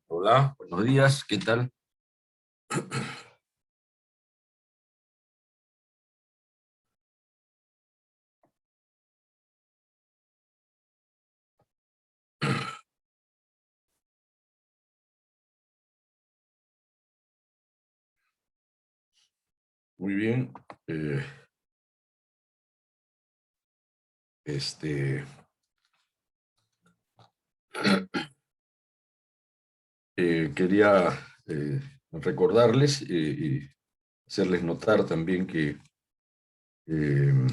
Hola, buenos días, ¿qué tal? Muy bien. eh, este, Quería recordarles y hacerles notar también que, eh,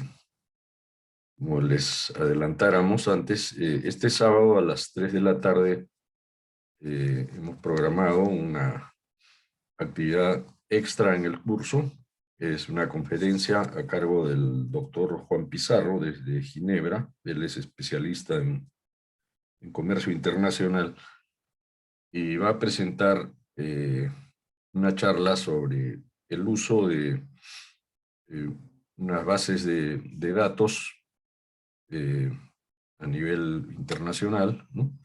como les adelantáramos antes, este sábado a las 3 de la tarde hemos programado una actividad extra en el curso. Es una conferencia a cargo del doctor Juan Pizarro desde Ginebra. Él es especialista en comercio internacional y va a presentar una charla sobre el uso de unas bases de datos eh, a nivel internacional, ¿no?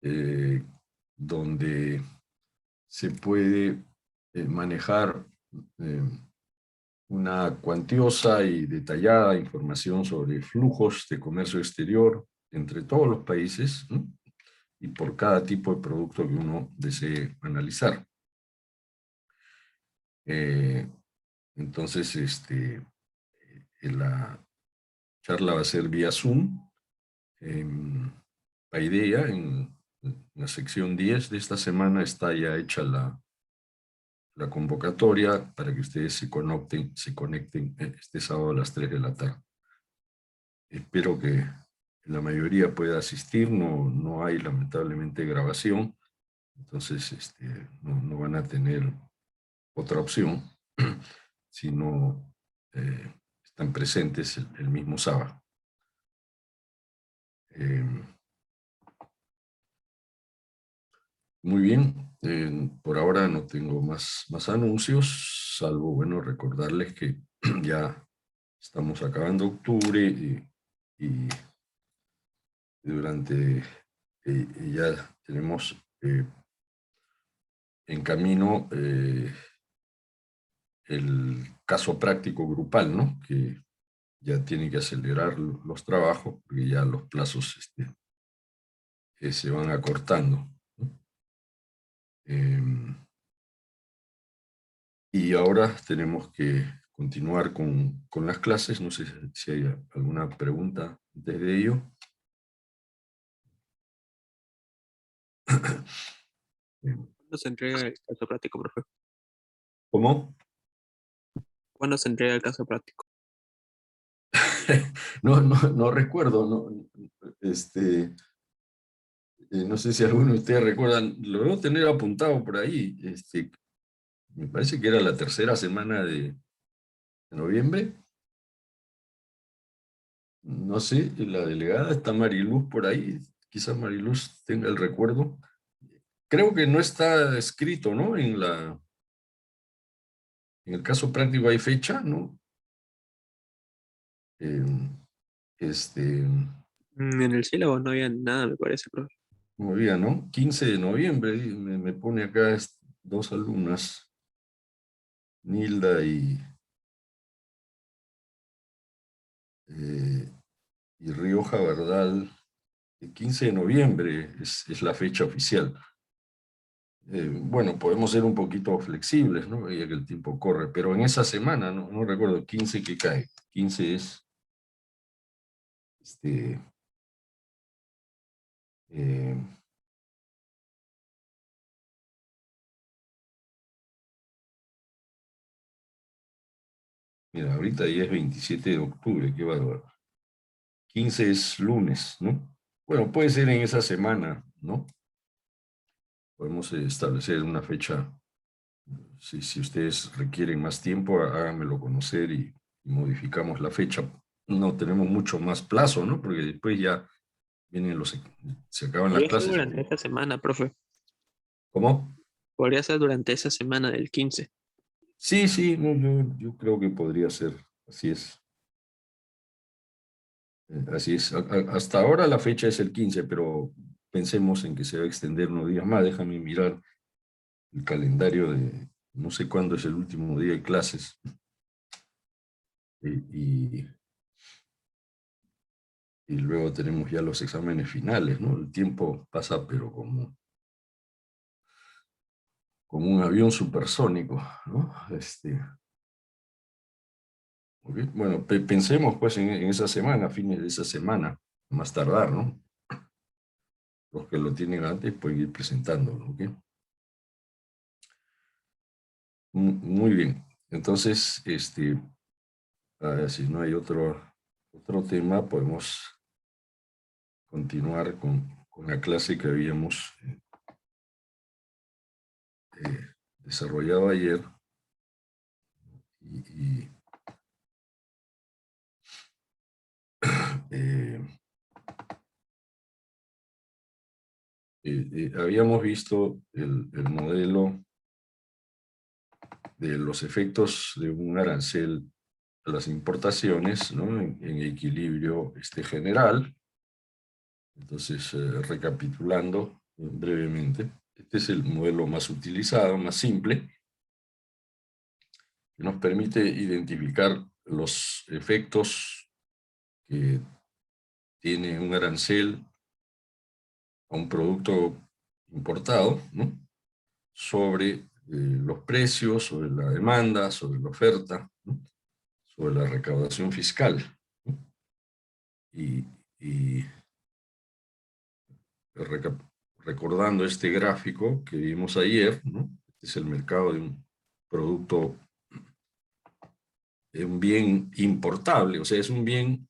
Eh, donde se puede manejar eh, una cuantiosa y detallada información sobre flujos de comercio exterior entre todos los países, ¿no? Y por cada tipo de producto que uno desee analizar. Eh, entonces, la charla va a ser vía Zoom. La idea en la sección 10 de esta semana está ya hecha la convocatoria para que ustedes se conecten este sábado a las 3 de la tarde. Espero que la mayoría pueda asistir. No hay lamentablemente grabación, entonces no van a tener otra opción, sino están presentes el mismo sábado. Eh, Muy bien, por ahora no tengo más anuncios, salvo, bueno, recordarles que ya estamos acabando octubre y durante, y ya tenemos en camino el caso práctico grupal, ¿no? Que ya tiene que acelerar los trabajos, porque ya los plazos se van acortando, ¿no? Y ahora tenemos que continuar con las clases. No sé si hay alguna pregunta antes de ello. ¿Cuándo se entrega el caso práctico, profe? ¿Cómo? ¿Cuándo se entrega el caso práctico? No recuerdo. No sé si alguno de ustedes recuerdan. Lo debo tener apuntado por ahí. Me parece que era la tercera semana de noviembre. No sé, la delegada está Mariluz por ahí. Quizás Mariluz tenga el recuerdo. Creo que no está escrito, ¿no? En el caso práctico hay fecha, ¿no? Eh, este, En el sílabo no había nada, me parece, profe. Como día, ¿no? 15 de noviembre, me pone acá dos alumnas, Nilda eh, y Rioja Verdal. El 15 de noviembre es la fecha oficial. Bueno, podemos ser un poquito flexibles, ¿no? Ya que el tiempo corre, pero en esa semana, no recuerdo, 15 que cae. 15 es, este, eh, mira, ahorita ya es 27 de octubre, qué bárbaro. 15 es lunes, ¿no? Bueno, puede ser en esa semana, ¿no? Podemos establecer una fecha. Si ustedes requieren más tiempo, háganmelo conocer y modificamos la fecha. No tenemos mucho más plazo, ¿no? Porque después ya vienen se acaban las Podría ser clases. durante esta semana, profe. ¿Cómo? Podría ser durante esa semana del 15. Sí, sí, no, yo creo que podría ser. Así es. Así es. Hasta ahora la fecha es el 15, pero pensemos en que se va a extender unos días más. Déjame mirar el calendario de, no sé cuándo es el último día de clases. Y luego tenemos ya los exámenes finales, ¿no? El tiempo pasa, pero como un avión supersónico, ¿no? Okay. Bueno, pensemos pues en esa semana, fines de esa semana, más tardar, ¿no? Los que lo tienen antes pueden ir presentándolo, ¿ok? Muy bien. Entonces, a ver, si no hay otro tema, podemos continuar con la clase que habíamos desarrollado ayer. Eh, habíamos visto el modelo de los efectos de un arancel a las importaciones, ¿no? En equilibrio general. Entonces, recapitulando brevemente, este es el modelo más utilizado, más simple, que nos permite identificar los efectos que tiene un arancel a un producto importado, ¿no? Sobre los precios, sobre la demanda, sobre la oferta, ¿no? Sobre la recaudación fiscal, ¿no? Y recordando este gráfico que vimos ayer, ¿no? Este es el mercado de un producto, un bien importable, o sea, es un bien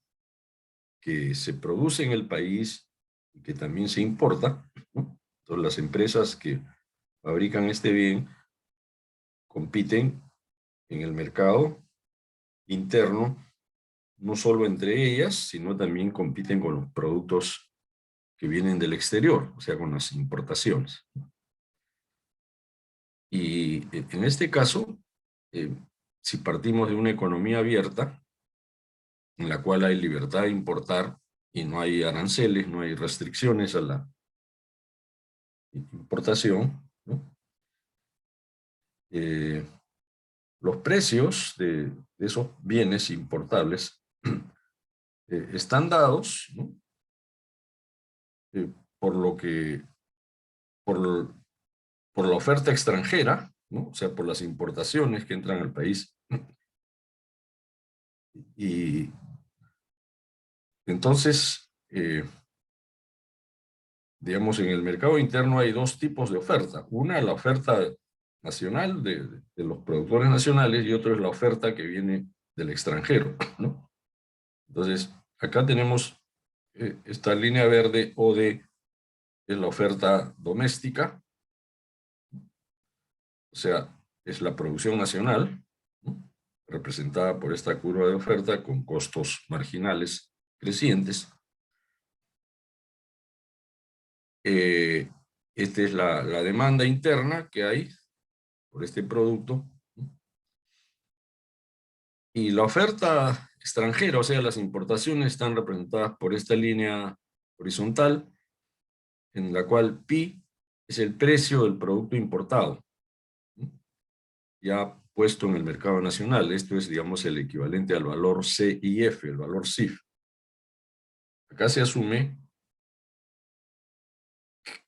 que se produce en el país y que también se importa, ¿no? Entonces, las empresas que fabrican este bien compiten en el mercado interno, no solo entre ellas, sino también compiten con los productos que vienen del exterior, o sea, con las importaciones. Y en este caso, eh, si partimos de una economía abierta, en la cual hay libertad de importar y no hay aranceles, no hay restricciones a la importación, ¿no? Los precios de esos bienes importables están dados, ¿no? Por lo que, por, por la oferta extranjera, ¿no? O sea, por las importaciones que entran al país. Y entonces, digamos, en el mercado interno hay dos tipos de oferta. Una, la oferta nacional de los productores nacionales, y otro es la oferta que viene del extranjero, ¿no? Entonces, acá tenemos esta línea verde OD, es la oferta doméstica, o sea, es la producción nacional, ¿no? Representada por esta curva de oferta con costos marginales crecientes. Esta es la demanda interna que hay por este producto. Y la oferta extranjera, o sea, las importaciones, están representadas por esta línea horizontal, en la cual pi es el precio del producto importado, ¿no? Ya puesto en el mercado nacional. Esto es, digamos, el equivalente al valor CIF, el valor CIF. Acá se asume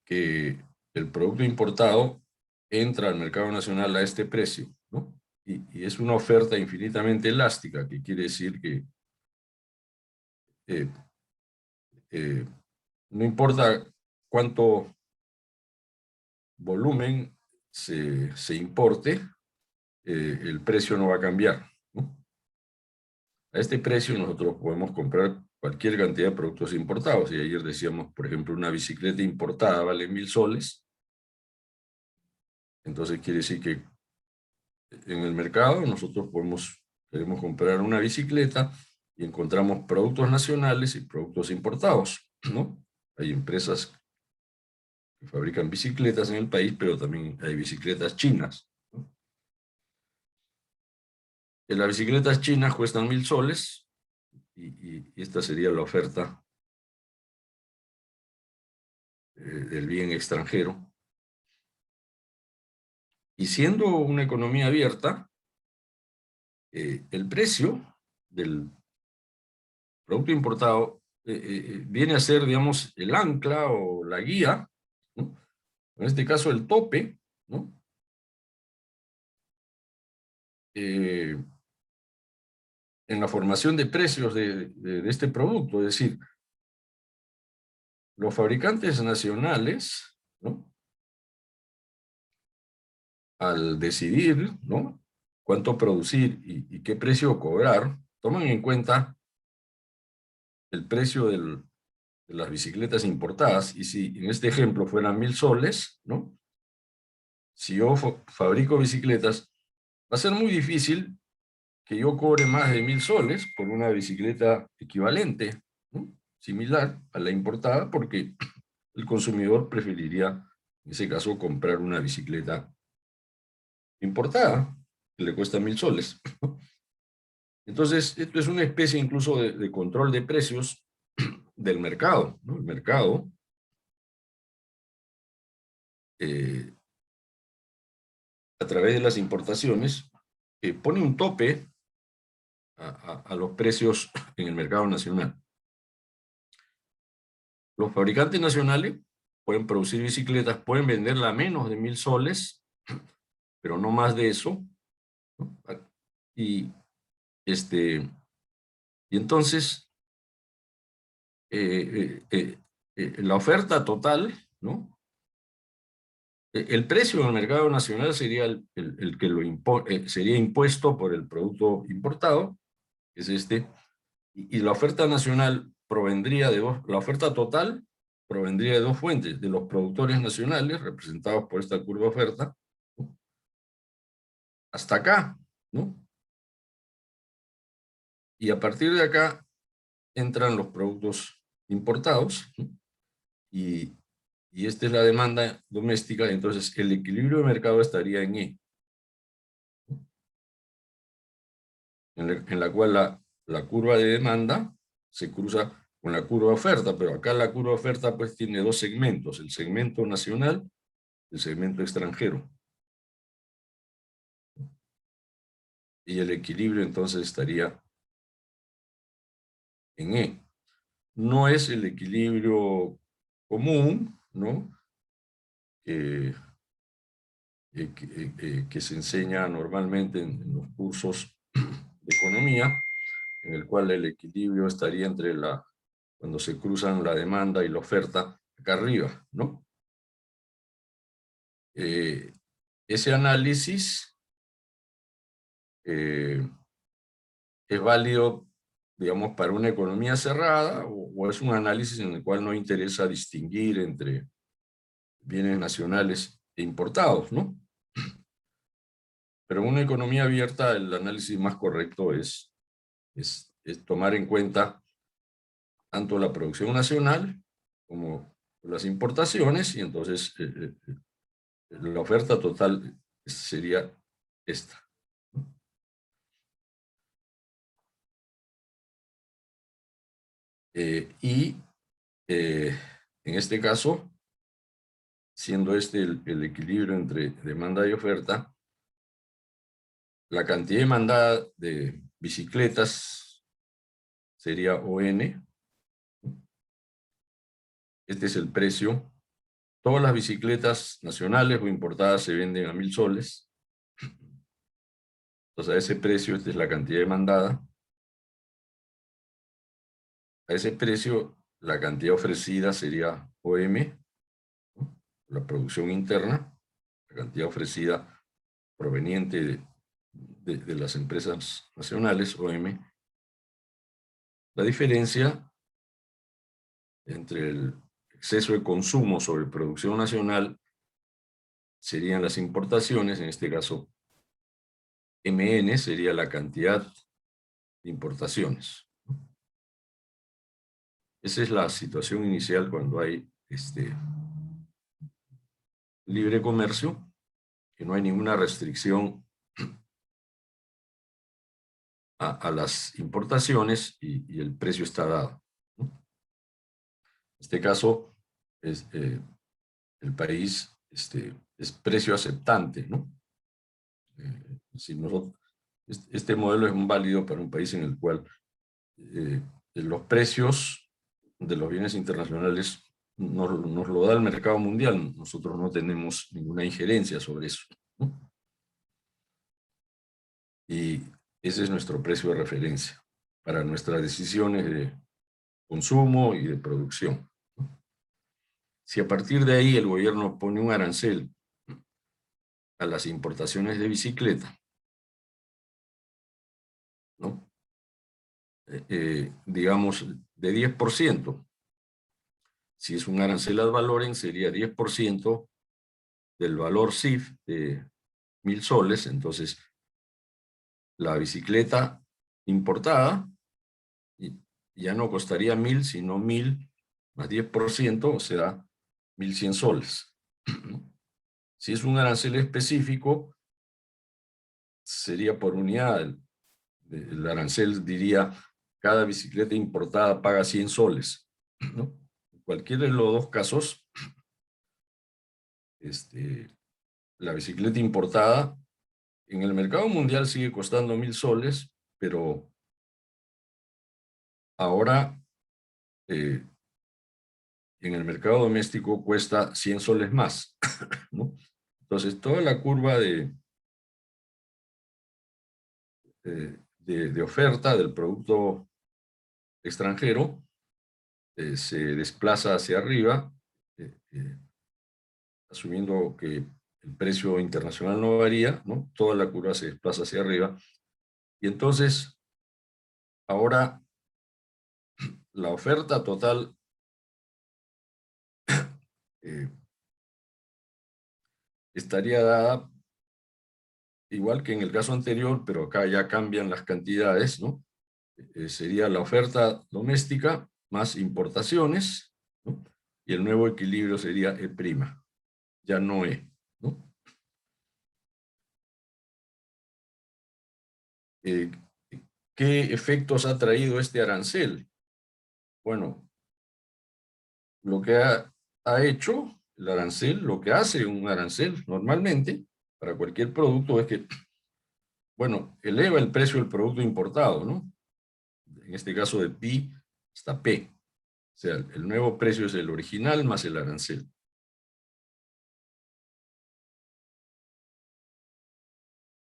que el producto importado entra al mercado nacional a este precio, ¿no? Y es una oferta infinitamente elástica, que quiere decir que eh, eh, no importa cuánto volumen se importe, el precio no va a cambiar, ¿no? A este precio nosotros podemos comprar cualquier cantidad de productos importados. Y ayer decíamos, por ejemplo, una bicicleta importada vale 1.000 soles. Entonces quiere decir que en el mercado nosotros queremos comprar una bicicleta y encontramos productos nacionales y productos importados, ¿no? Hay empresas que fabrican bicicletas en el país, pero también hay bicicletas chinas, ¿no? Las bicicletas chinas cuestan 1.000 soles y esta sería la oferta del bien extranjero. Y siendo una economía abierta, el precio del producto importado viene a ser, digamos, el ancla o la guía, ¿no? En este caso el tope, ¿no? En la formación de precios de este producto. Es decir, los fabricantes nacionales, ¿no?, al decidir, ¿no?, cuánto producir y qué precio cobrar, toman en cuenta el precio de las bicicletas importadas. Y si en este ejemplo fueran 1.000 soles, ¿no?, si yo fabrico bicicletas, va a ser muy difícil que yo cobre más de 1.000 soles por una bicicleta equivalente, ¿no?, similar a la importada, porque el consumidor preferiría, en ese caso, comprar una bicicleta importada, que le cuesta 1.000 soles. Entonces, esto es una especie incluso de control de precios del mercado, ¿no? El mercado a través de las importaciones pone un tope a los precios en el mercado nacional. Los fabricantes nacionales pueden producir bicicletas, pueden venderla a menos de 1.000 soles, pero no más de eso, ¿no? Y entonces la oferta total, ¿no?, el precio en el mercado nacional sería el que sería impuesto por el producto importado, que es este, y la oferta nacional provendría la oferta total provendría de dos fuentes: de los productores nacionales, representados por esta curva oferta, ¿no?, hasta acá, ¿no? Y a partir de acá entran los productos importados, ¿no?, y esta es la demanda doméstica. Entonces el equilibrio de mercado estaría en E, en la cual la curva de demanda se cruza con la curva de oferta, pero acá la curva de oferta pues tiene dos segmentos: el segmento nacional y el segmento extranjero. Y el equilibrio entonces estaría en E. No es el equilibrio común, ¿no?, que se enseña normalmente en los cursos de economía, en el cual el equilibrio estaría cuando se cruzan la demanda y la oferta acá arriba, ¿no? Ese análisis es válido, digamos, para una economía cerrada, o es un análisis en el cual no interesa distinguir entre bienes nacionales e importados, ¿no? Pero en una economía abierta el análisis más correcto es tomar en cuenta tanto la producción nacional como las importaciones, y entonces la oferta total sería esta, ¿no? En este caso, siendo este el equilibrio entre demanda y oferta, la cantidad demandada de bicicletas sería ON. Este es el precio. Todas las bicicletas nacionales o importadas se venden a 1.000 soles. Entonces, a ese precio, esta es la cantidad demandada. A ese precio, la cantidad ofrecida sería OM, ¿no?, la producción interna, la cantidad ofrecida proveniente de las empresas nacionales, OM. La diferencia entre el exceso de consumo sobre producción nacional serían las importaciones. En este caso, MN sería la cantidad de importaciones. Esa es la situación inicial cuando hay libre comercio, que no hay ninguna restricción a las importaciones y el precio está dado, ¿no? En este caso, el país es precio aceptante, ¿no? Si nosotros, este modelo es válido para un país en el cual los precios de los bienes internacionales nos lo da el mercado mundial. Nosotros no tenemos ninguna injerencia sobre eso, ¿no? Y ese es nuestro precio de referencia para nuestras decisiones de consumo y de producción, ¿no? Si a partir de ahí el gobierno pone un arancel a las importaciones de bicicleta, ¿no? Digamos, de 10%. Si es un arancel ad valorem, sería 10% del valor CIF de 1.000 soles. Entonces, la bicicleta importada ya no costaría 1.000, sino 1.000 más 10%, será 1.100 soles. Si es un arancel específico, sería por unidad. El arancel diría, cada bicicleta importada paga 100 soles, ¿no? En cualquiera de los dos casos, la bicicleta importada en el mercado mundial sigue costando 1.000 soles, pero ahora en el mercado doméstico cuesta 100 soles más, ¿no? Entonces, toda la curva de oferta del producto extranjero se desplaza hacia arriba, asumiendo que el precio internacional no varía, ¿no? Toda la curva se desplaza hacia arriba. Y entonces, ahora la oferta total eh, estaría dada igual que en el caso anterior, pero acá ya cambian las cantidades, ¿no? Sería la oferta doméstica más importaciones, ¿no? Y el nuevo equilibrio sería E', ya no E, ¿no? Eh, ¿Qué efectos ha traído este arancel? Bueno, lo que ha hecho el arancel, lo que hace un arancel normalmente para cualquier producto es que, bueno, eleva el precio del producto importado, ¿no? En este caso de pi hasta P. O sea, el nuevo precio es el original más el arancel.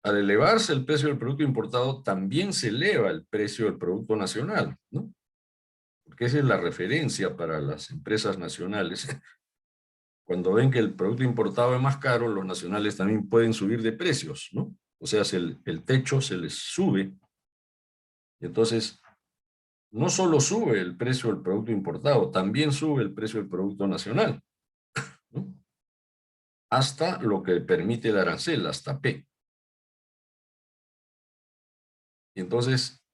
Al elevarse el precio del producto importado, también se eleva el precio del producto nacional, ¿no? Porque esa es la referencia para las empresas nacionales. Cuando ven que el producto importado es más caro, los nacionales también pueden subir de precios, ¿no? O sea, el techo se les sube. Y entonces, no solo sube el precio del producto importado, también sube el precio del producto nacional, ¿no? Hasta lo que permite el arancel, hasta P. Y entonces,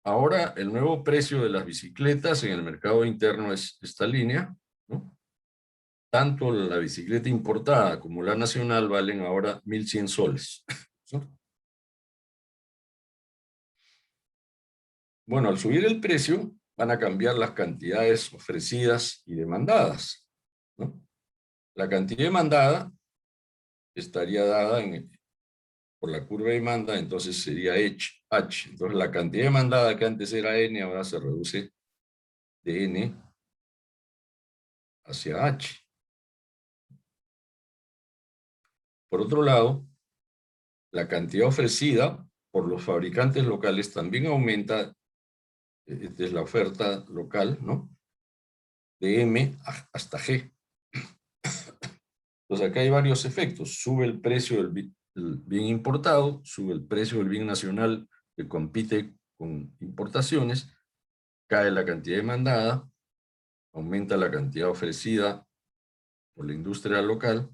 ahora el nuevo precio de las bicicletas en el mercado interno es esta línea, ¿no? Tanto la bicicleta importada como la nacional valen ahora 1.100 soles, ¿no? Bueno, al subir el precio, van a cambiar las cantidades ofrecidas y demandadas, ¿no? La cantidad demandada estaría dada por la curva de demanda, entonces sería H. Entonces la cantidad demandada que antes era N, ahora se reduce de N hacia H. Por otro lado, la cantidad ofrecida por los fabricantes locales también aumenta, esta es la oferta local, ¿no? De M hasta G. Entonces acá hay varios efectos. Sube el precio del bien importado, sube el precio del bien nacional que compite con importaciones, cae la cantidad demandada, aumenta la cantidad ofrecida por la industria local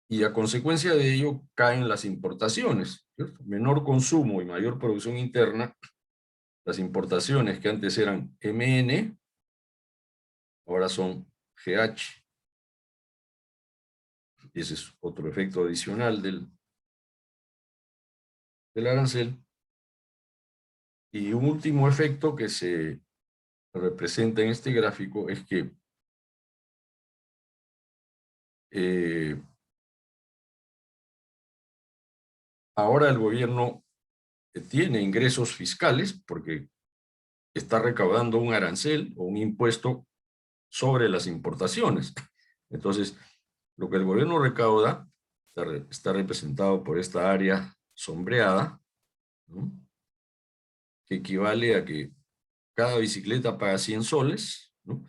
y a consecuencia de ello caen las importaciones, ¿cierto? Menor consumo y mayor producción interna, las importaciones que antes eran MN, ahora son GH. Y ese es otro efecto adicional del arancel. Y un último efecto que se representa en este gráfico es que Ahora el gobierno tiene ingresos fiscales porque está recaudando un arancel o un impuesto sobre las importaciones. Entonces, lo que el gobierno recauda está representado por esta área sombreada, ¿no? Que equivale a que cada bicicleta paga 100 soles, ¿no?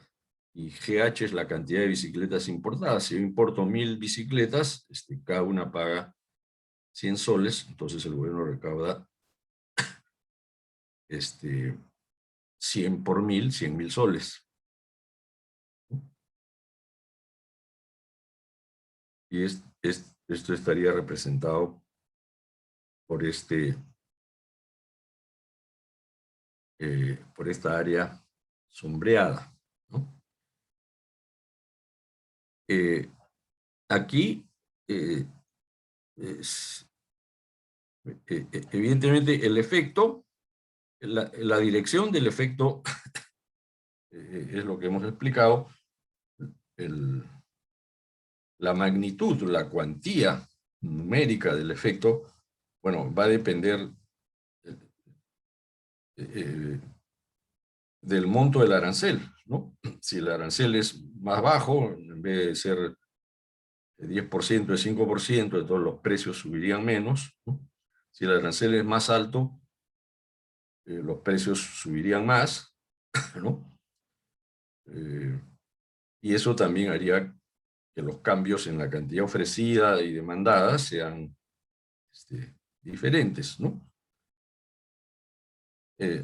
Y GH es la cantidad de bicicletas importadas. Si yo importo 1000 bicicletas, cada una paga 100 soles, entonces el gobierno recauda 100 por 1000, 100.000 soles. Y esto estaría representado por, por esta área sombreada, ¿no? Aquí evidentemente el efecto, la dirección del efecto es lo que hemos explicado, la magnitud, la cuantía numérica del efecto, bueno, va a depender del monto del arancel, ¿no? Si el arancel es más bajo, en vez de ser 10%, de 5%, entonces los precios subirían menos, ¿no? Si el arancel es más alto, los precios subirían más, ¿no? Y eso también haría que los cambios en la cantidad ofrecida y demandada sean diferentes, ¿no?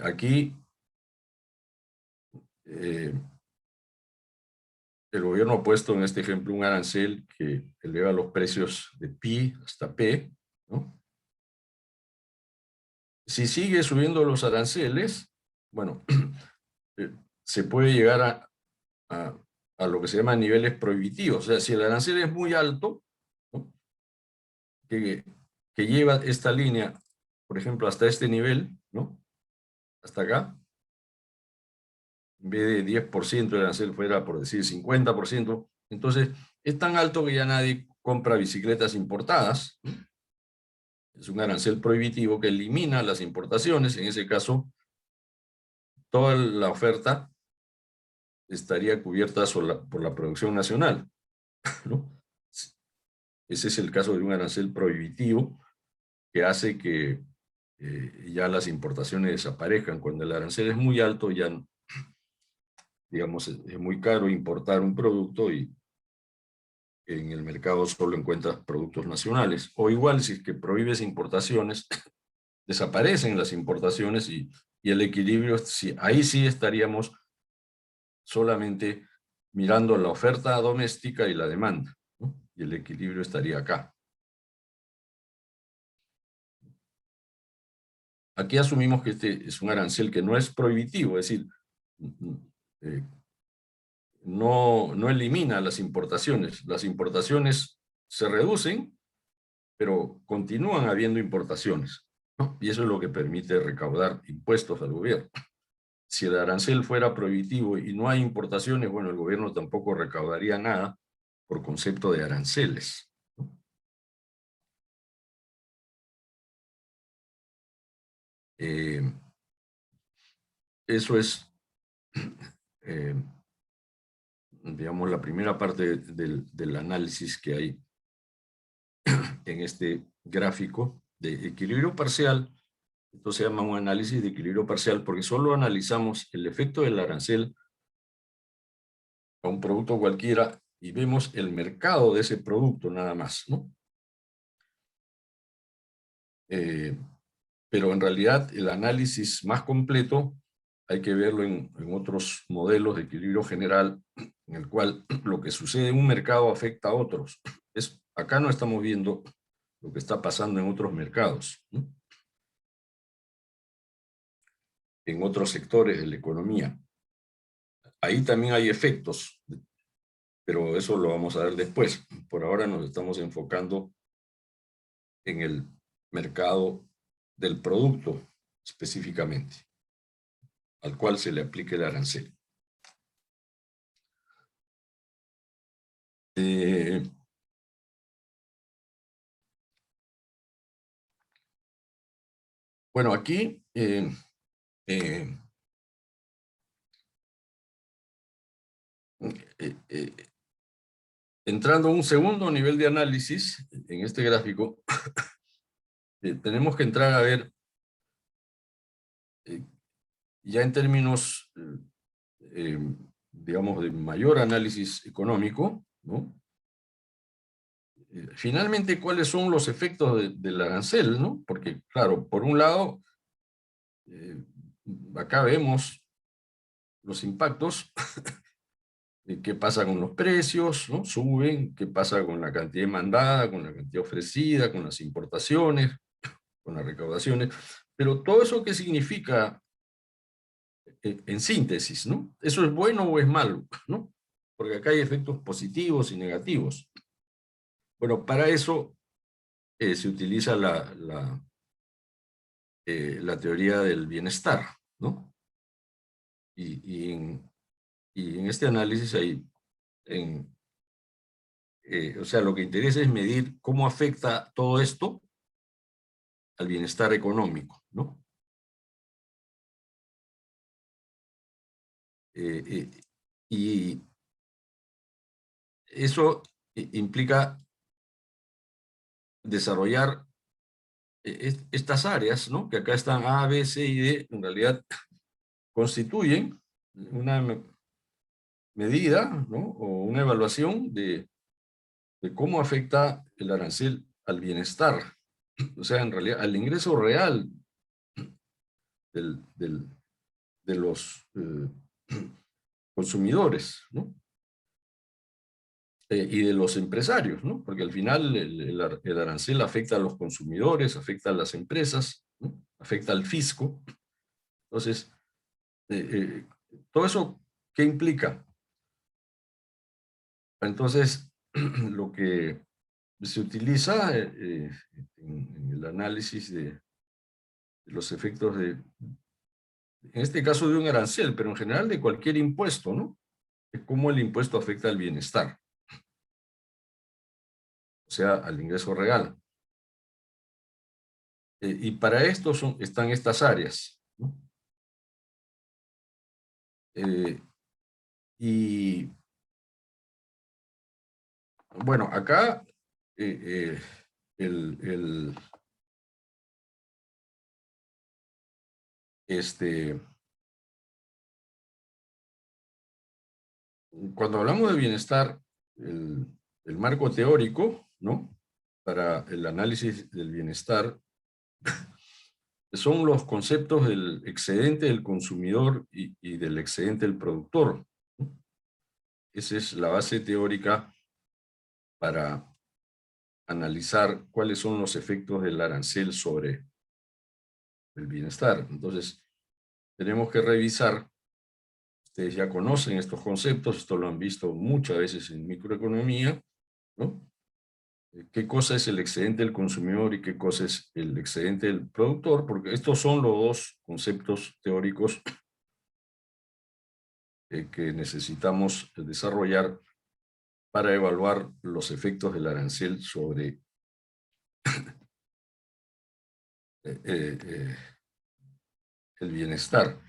Aquí el gobierno ha puesto en este ejemplo un arancel que eleva los precios de pi hasta p, ¿no? Si sigue subiendo los aranceles, bueno, se puede llegar a lo que se llama niveles prohibitivos. O sea, si el arancel es muy alto, ¿no? que lleva esta línea, por ejemplo, hasta este nivel, ¿no? Hasta acá, en vez de 10% el arancel fuera, por decir, 50%, entonces es tan alto que ya nadie compra bicicletas importadas, ¿no? Es un arancel prohibitivo que elimina las importaciones. En ese caso, toda la oferta estaría cubierta por la producción nacional, ¿no? Ese es el caso de un arancel prohibitivo que hace que ya las importaciones desaparezcan. Cuando el arancel es muy alto, ya, digamos, es muy caro importar un producto y en el mercado solo encuentras productos nacionales. O igual, si es que prohíbes importaciones, desaparecen las importaciones y el equilibrio, ahí sí estaríamos solamente mirando la oferta doméstica y la demanda, ¿no? Y el equilibrio estaría acá. Aquí asumimos que este es un arancel que no es prohibitivo, es decir, eh, no elimina las importaciones. Las importaciones se reducen, pero continúan habiendo importaciones, ¿no? Y eso es lo que permite recaudar impuestos al gobierno. Si el arancel fuera prohibitivo y no hay importaciones, bueno, el gobierno tampoco recaudaría nada por concepto de aranceles, ¿no? Eso es, eh, digamos, la primera parte del análisis que hay en este gráfico de equilibrio parcial. Esto se llama un análisis de equilibrio parcial porque solo analizamos el efecto del arancel a un producto cualquiera y vemos el mercado de ese producto nada más, ¿no? Pero en realidad el análisis más completo hay que verlo en otros modelos de equilibrio general, en el cual lo que sucede en un mercado afecta a otros. Acá no estamos viendo lo que está pasando en otros mercados, ¿no? En otros sectores de la economía. Ahí también hay efectos, pero eso lo vamos a ver después. Por ahora nos estamos enfocando en el mercado del producto específicamente, al cual se le aplique el arancel. Bueno, aquí entrando a un segundo nivel de análisis, en este gráfico, tenemos que entrar a ver, ya en términos, digamos, de mayor análisis económico, ¿no? Finalmente, ¿cuáles son los efectos del arancel, ¿no? Porque, claro, por un lado, acá vemos los impactos. ¿Qué pasa con los precios? ¿No? Suben. ¿Qué pasa con la cantidad demandada, con la cantidad ofrecida, con las importaciones, con las recaudaciones? Pero todo eso, ¿qué significa en síntesis? ¿No? ¿Eso es bueno o es malo? ¿No? Porque acá hay efectos positivos y negativos. Bueno, para eso se utiliza la teoría del bienestar, ¿no? Y en este análisis hay, o sea, lo que interesa es medir cómo afecta todo esto al bienestar económico, ¿no? Y eso implica desarrollar estas áreas, ¿no? Que acá están A, B, C y D, en realidad constituyen una medida, ¿no? O una evaluación de cómo afecta el arancel al bienestar, o sea, en realidad al ingreso real del, de los consumidores, ¿no? Y de los empresarios, ¿no? Porque al final el arancel afecta a los consumidores, afecta a las empresas, ¿no? Afecta al fisco. Entonces, todo eso, ¿qué implica? Entonces, lo que se utiliza en el análisis de los efectos en este caso de un arancel, pero en general de cualquier impuesto, ¿no? Es cómo el impuesto afecta al bienestar, o sea, al ingreso real. Y para esto están estas áreas, ¿no? Y bueno, acá el, el, este, cuando hablamos de bienestar, el marco teórico, ¿no? Para el análisis del bienestar son los conceptos del excedente del consumidor y del excedente del productor, ¿no? Esa es la base teórica para analizar cuáles son los efectos del arancel sobre el bienestar. Entonces, tenemos que revisar. Ustedes ya conocen estos conceptos, esto lo han visto muchas veces en microeconomía, ¿no? ¿Qué cosa es el excedente del consumidor y qué cosa es el excedente del productor? Porque estos son los dos conceptos teóricos que necesitamos desarrollar para evaluar los efectos del arancel sobre el bienestar.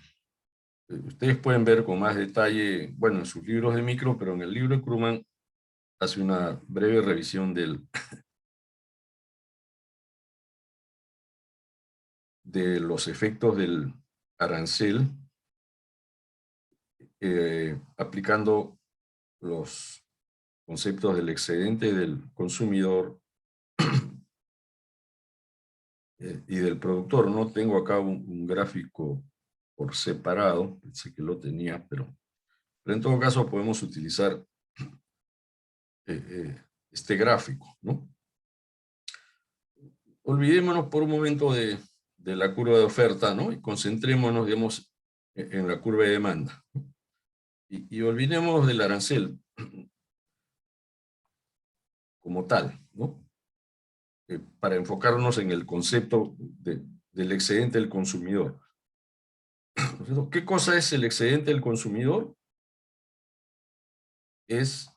Ustedes pueden ver con más detalle, bueno, en sus libros de micro, pero en el libro de Krugman hace una breve revisión de los efectos del arancel aplicando los conceptos del excedente del consumidor y del productor. No tengo acá un gráfico por separado, pensé que lo tenía, pero en todo caso podemos utilizar este gráfico, ¿no? Olvidémonos por un momento de la curva de oferta, ¿no? Y concentrémonos, digamos, en la curva de demanda. Y olvidemos del arancel como tal, ¿no? Para enfocarnos en el concepto del excedente del consumidor. ¿Qué cosa es el excedente del consumidor? Es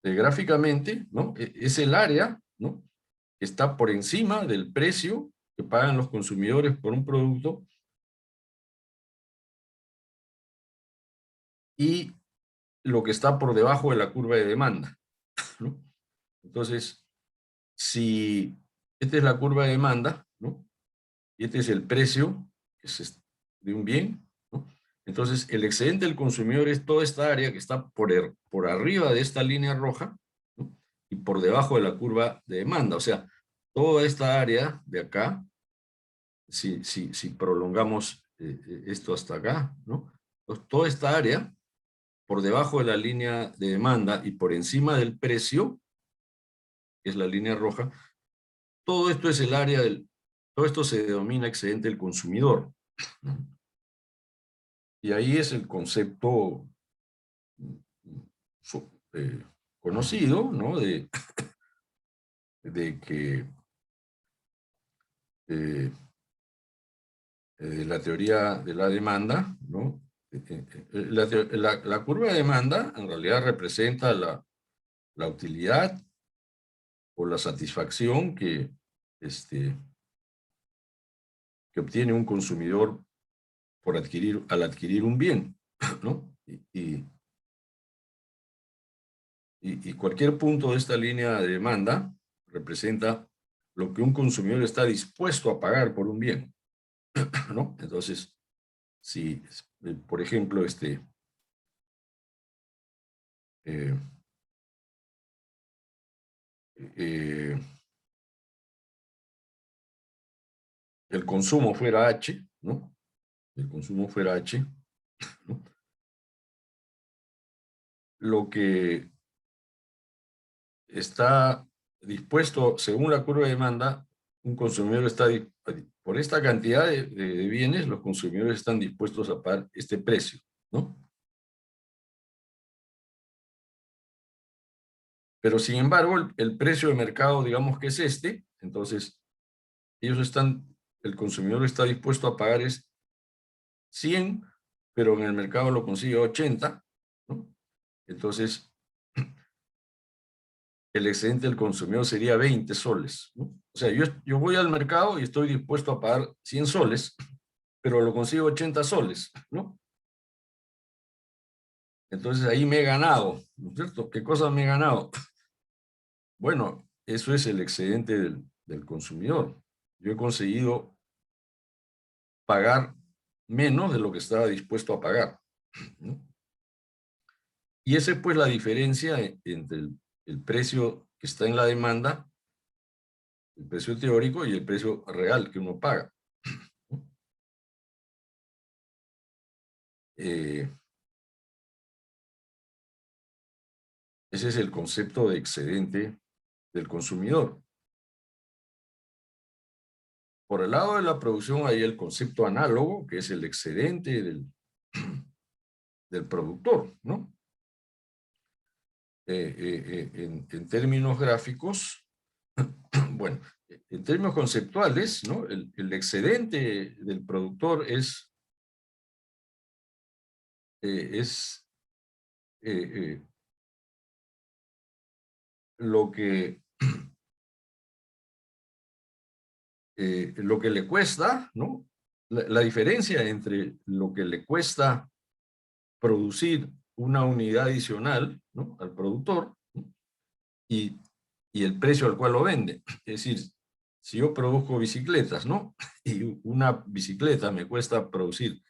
gráficamente, ¿no? Es el área, ¿no? Que está por encima del precio que pagan los consumidores por un producto y lo que está por debajo de la curva de demanda, ¿no? Entonces, si esta es la curva de demanda, ¿no? Y este es el precio de un bien, ¿no? Entonces, el excedente del consumidor es toda esta área que está por arriba de esta línea roja, ¿no? Y por debajo de la curva de demanda. O sea, toda esta área de acá, si prolongamos esto hasta acá, ¿no? Entonces, toda esta área por debajo de la línea de demanda y por encima del precio, que es la línea roja, todo esto es el área todo esto se denomina excedente del consumidor, ¿no? Y ahí es el concepto eh, conocido, ¿no? De que eh, la teoría de la demanda, ¿no? La curva de demanda en realidad representa la utilidad o la satisfacción que obtiene un consumidor al adquirir un bien, ¿no? Y cualquier punto de esta línea de demanda representa lo que un consumidor está dispuesto a pagar por un bien, ¿no? Entonces, si, por ejemplo, eh, eh, el consumo fuera H, ¿no? El consumo fuera H, ¿no? Lo que está dispuesto, según la curva de demanda, un consumidor está, por esta cantidad de bienes, los consumidores están dispuestos a pagar este precio, ¿no? Pero sin embargo, el precio de mercado, digamos que es entonces el consumidor está dispuesto a pagar 100, pero en el mercado lo consigue 80, ¿no? Entonces, el excedente del consumidor sería 20 soles, ¿no? O sea, yo voy al mercado y estoy dispuesto a pagar 100 soles, pero lo consigo 80 soles, ¿no? Entonces ahí me he ganado, ¿no es cierto? ¿Qué cosa me he ganado? Bueno, eso es el excedente del consumidor. Yo he conseguido pagar menos de lo que estaba dispuesto a pagar, ¿no? Y esa es pues la diferencia entre el precio que está en la demanda, el precio teórico y el precio real que uno paga, ¿no? Eh, Ese es el concepto de excedente del consumidor. Por el lado de la producción hay el concepto análogo, que es el excedente del productor, ¿no? En términos gráficos, bueno, en términos conceptuales, ¿no? El excedente del productor es eh, lo que, lo que le cuesta, ¿no? La diferencia entre lo que le cuesta producir una unidad adicional, ¿no? Al productor, ¿no? y, y el precio al cual lo vende. Es decir, si yo produzco bicicletas, ¿no? Y una bicicleta me cuesta producir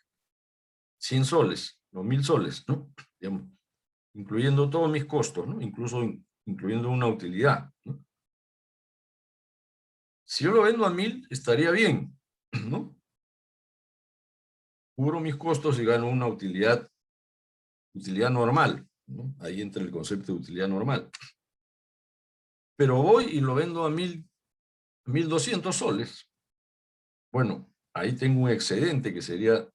100 soles, o 1000 soles, ¿no? Digamos, incluyendo todos mis costos, ¿no? Incluso incluyendo una utilidad, ¿no? Si yo lo vendo a 1000, estaría bien, ¿no? Cubro mis costos y gano una utilidad normal, ¿no? Ahí entra el concepto de utilidad normal. Pero voy y lo vendo a 1200 soles. Bueno, ahí tengo un excedente que sería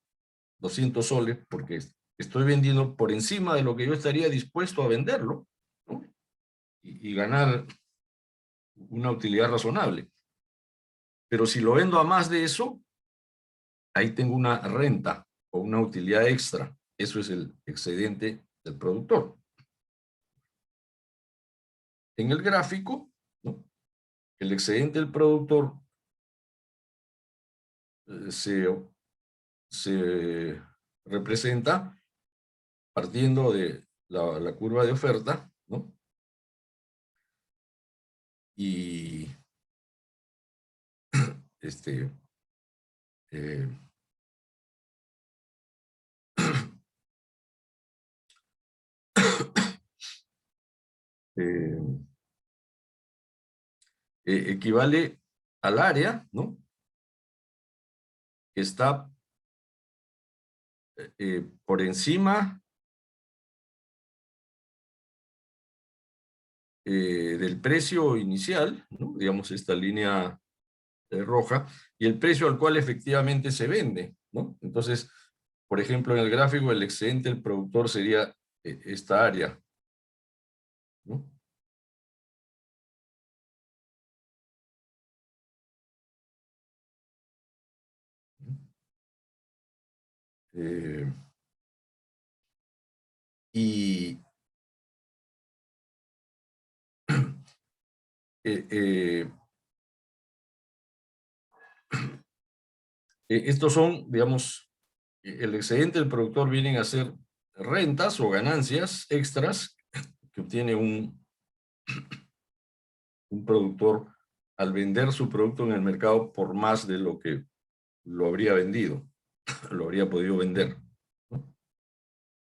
200 soles porque estoy vendiendo por encima de lo que yo estaría dispuesto a venderlo, ¿no? Y ganar una utilidad razonable. Pero si lo vendo a más de eso, ahí tengo una renta o una utilidad extra. Eso es el excedente del productor. En el gráfico, ¿no? El excedente del productor se representa partiendo de la curva de oferta, ¿no? Y este, eh, eh, equivale al área, ¿no? Que está por encima del precio inicial, ¿no? Digamos esta línea roja, y el precio al cual efectivamente se vende, ¿no? Entonces, por ejemplo, en el gráfico el excedente del productor sería esta área, ¿no? Eh, y eh, eh, estos son, digamos, el excedente del productor vienen a ser rentas o ganancias extras que obtiene un productor al vender su producto en el mercado por más de lo que lo habría vendido, lo habría podido vender, ¿no?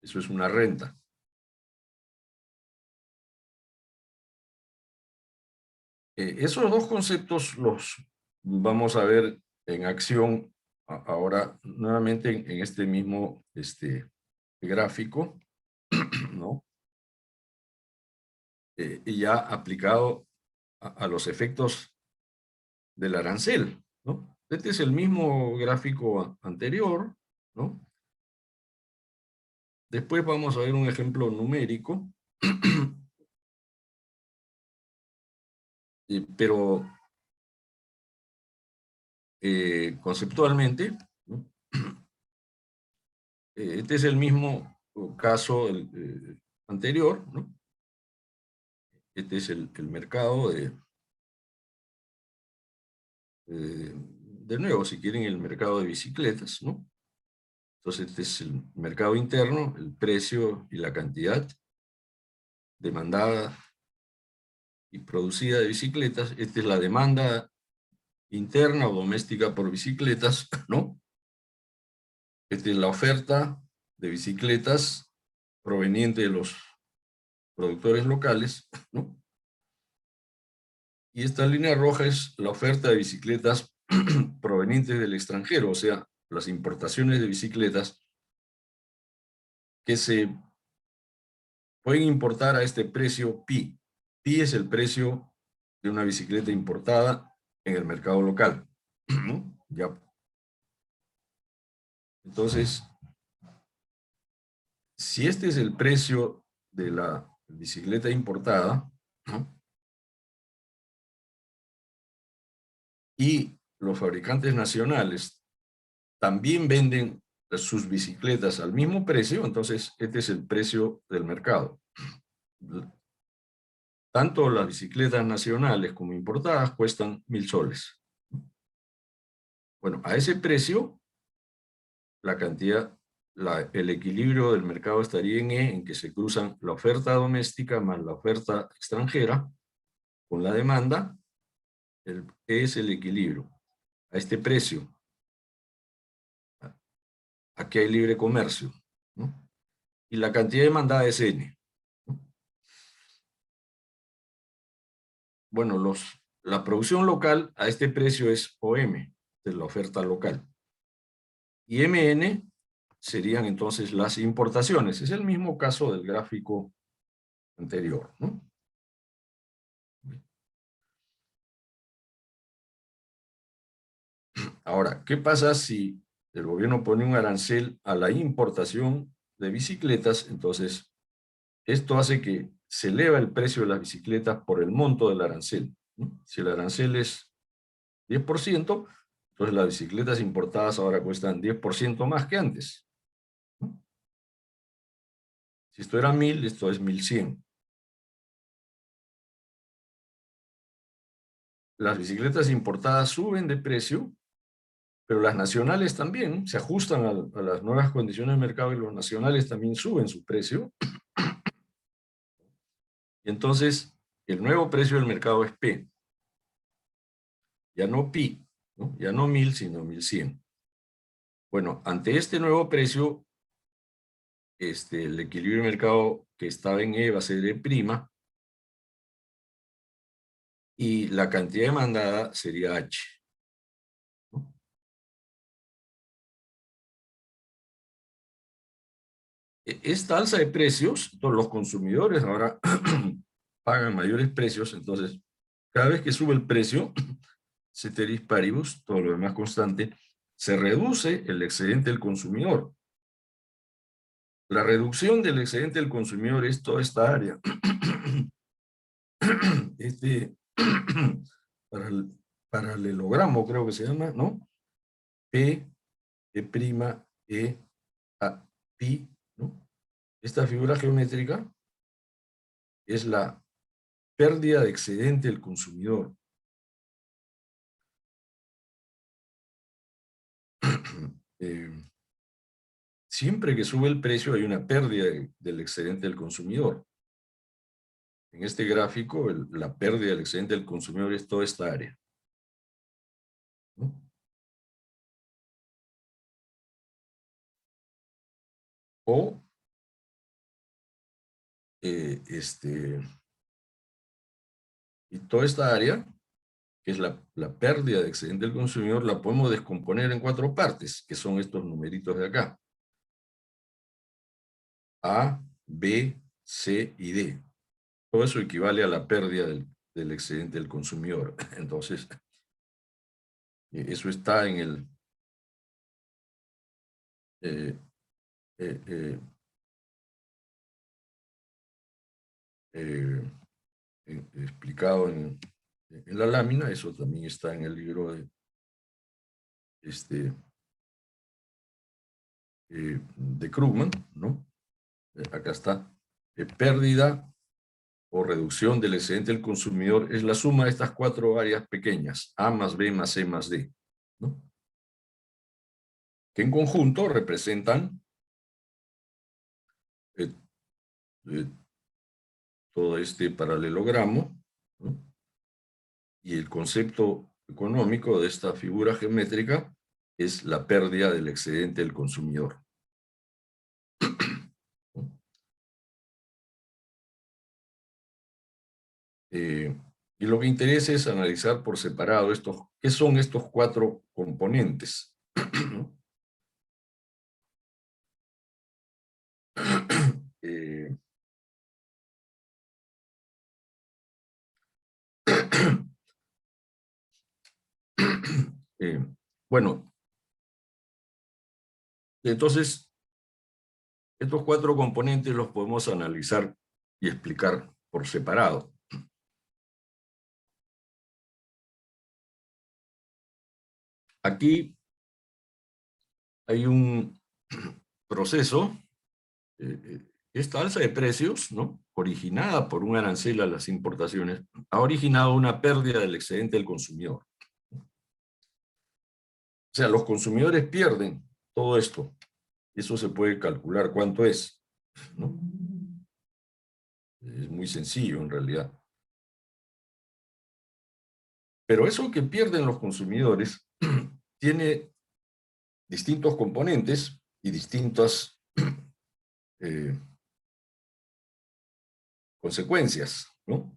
Eso es una renta. Esos dos conceptos los vamos a ver en acción ahora nuevamente en este mismo gráfico, ¿no? Y ya aplicado a los efectos del arancel, ¿no? Este es el mismo gráfico anterior, ¿no? Después vamos a ver un ejemplo numérico, pero conceptualmente, ¿no? Este es el mismo caso anterior, ¿no? Este es el mercado de nuevo, si quieren, el mercado de bicicletas, ¿no? Entonces, este es el mercado interno, el precio y la cantidad demandada y producida de bicicletas. Esta es la demanda interna o doméstica por bicicletas, ¿no? Esta es la oferta de bicicletas proveniente de los productores locales, ¿no? Y esta línea roja es la oferta de bicicletas provenientes del extranjero, o sea, las importaciones de bicicletas que se pueden importar a este precio pi. Pi es el precio de una bicicleta importada en el mercado local, ¿no? Ya. Entonces, si este es el precio de la bicicleta importada, ¿no? Y los fabricantes nacionales también venden sus bicicletas al mismo precio, entonces este es el precio del mercado. Tanto las bicicletas nacionales como importadas cuestan 1.000 soles. Bueno, a ese precio, la cantidad, el equilibrio del mercado estaría en E, en que se cruzan la oferta doméstica más la oferta extranjera con la demanda. E es el equilibrio. A este precio, aquí hay libre comercio, ¿no? Y la cantidad demandada es N, ¿no? Bueno, la producción local a este precio es OM, de la oferta local. Y MN serían entonces las importaciones. Es el mismo caso del gráfico anterior, ¿no? Ahora, ¿qué pasa si el gobierno pone un arancel a la importación de bicicletas? Entonces, esto hace que se eleva el precio de las bicicletas por el monto del arancel, ¿no? Si el arancel es 10%, entonces las bicicletas importadas ahora cuestan 10% más que antes, ¿no? Si esto era 1.000, esto es 1.100. Las bicicletas importadas suben de precio, pero las nacionales también se ajustan a las nuevas condiciones de mercado y los nacionales también suben su precio. Y entonces, el nuevo precio del mercado es P. Ya no pi, ¿no? Ya no 1000, sino 1100. Bueno, ante este nuevo precio, el equilibrio de mercado que estaba en E va a ser E', y la cantidad demandada sería H, ¿no? Esta alza de precios, todos los consumidores ahora pagan mayores precios, entonces cada vez que sube el precio, ceteris paribus, todo lo demás constante, se reduce el excedente del consumidor. La reducción del excedente del consumidor es toda esta área. Este paralelogramo creo que se llama, ¿no? P, E', E, A, pi, ¿no? Esta figura geométrica es la pérdida de excedente del consumidor. Siempre que sube el precio hay una pérdida del excedente del consumidor. En este gráfico, la pérdida del excedente del consumidor es toda esta área, ¿no? O y toda esta área, que es la pérdida de excedente del consumidor, la podemos descomponer en 4 partes, que son estos numeritos de acá. A, B, C y D. Todo eso equivale a la pérdida del excedente del consumidor. Entonces, eso está en el eh, eh, eh, eh, explicado en la lámina. Eso también está en el libro de Krugman, ¿no? Acá está. Pérdida o reducción del excedente del consumidor es la suma de estas 4 áreas pequeñas, A más B más C más D, ¿no? Que en conjunto representan eh, eh, todo este paralelogramo, ¿no? Y el concepto económico de esta figura geométrica es la pérdida del excedente del consumidor, ¿no? Y lo que interesa es analizar por separado qué son estos 4 componentes, ¿no? Eh, eh, bueno, entonces estos 4 componentes los podemos analizar y explicar por separado. Aquí hay un proceso, esta alza de precios, ¿no?, originada por un arancel a las importaciones, ha originado una pérdida del excedente del consumidor. O sea, los consumidores pierden todo esto. Eso se puede calcular cuánto es, ¿no? Es muy sencillo en realidad. Pero eso que pierden los consumidores tiene distintos componentes y distintas consecuencias, ¿no?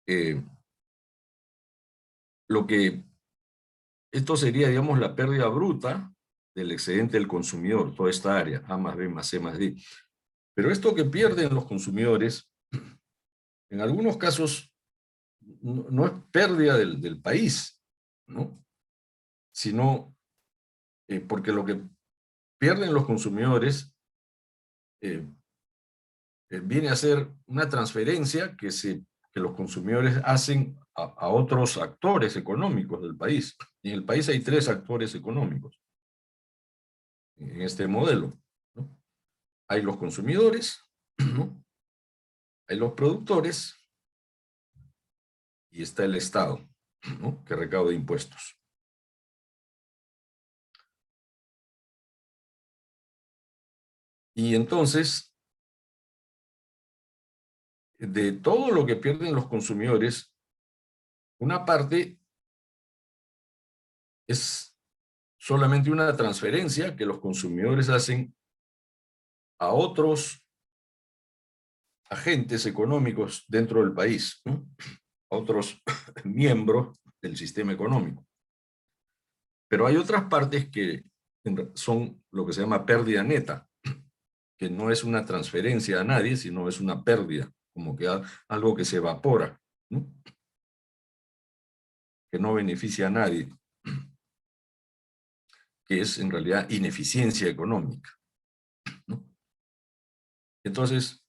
Eh, esto sería, digamos, la pérdida bruta del excedente del consumidor, toda esta área, A más B más C más D. Pero esto que pierden los consumidores, en algunos casos, no es pérdida del país, ¿no?, sino porque lo que pierden los consumidores viene a ser una transferencia que los consumidores hacen a otros actores económicos del país. Y en el país hay 3 actores económicos en este modelo, ¿no? Hay los consumidores, ¿no?, hay los productores y está el Estado. ¿no?, que recaude impuestos. Y entonces, de todo lo que pierden los consumidores, una parte es solamente una transferencia que los consumidores hacen a otros agentes económicos dentro del país, ¿no?, a otros miembros del sistema económico. Pero hay otras partes que son lo que se llama pérdida neta, que no es una transferencia a nadie, sino es una pérdida, como que algo que se evapora, ¿no?, que no beneficia a nadie, que es en realidad ineficiencia económica, ¿no? Entonces,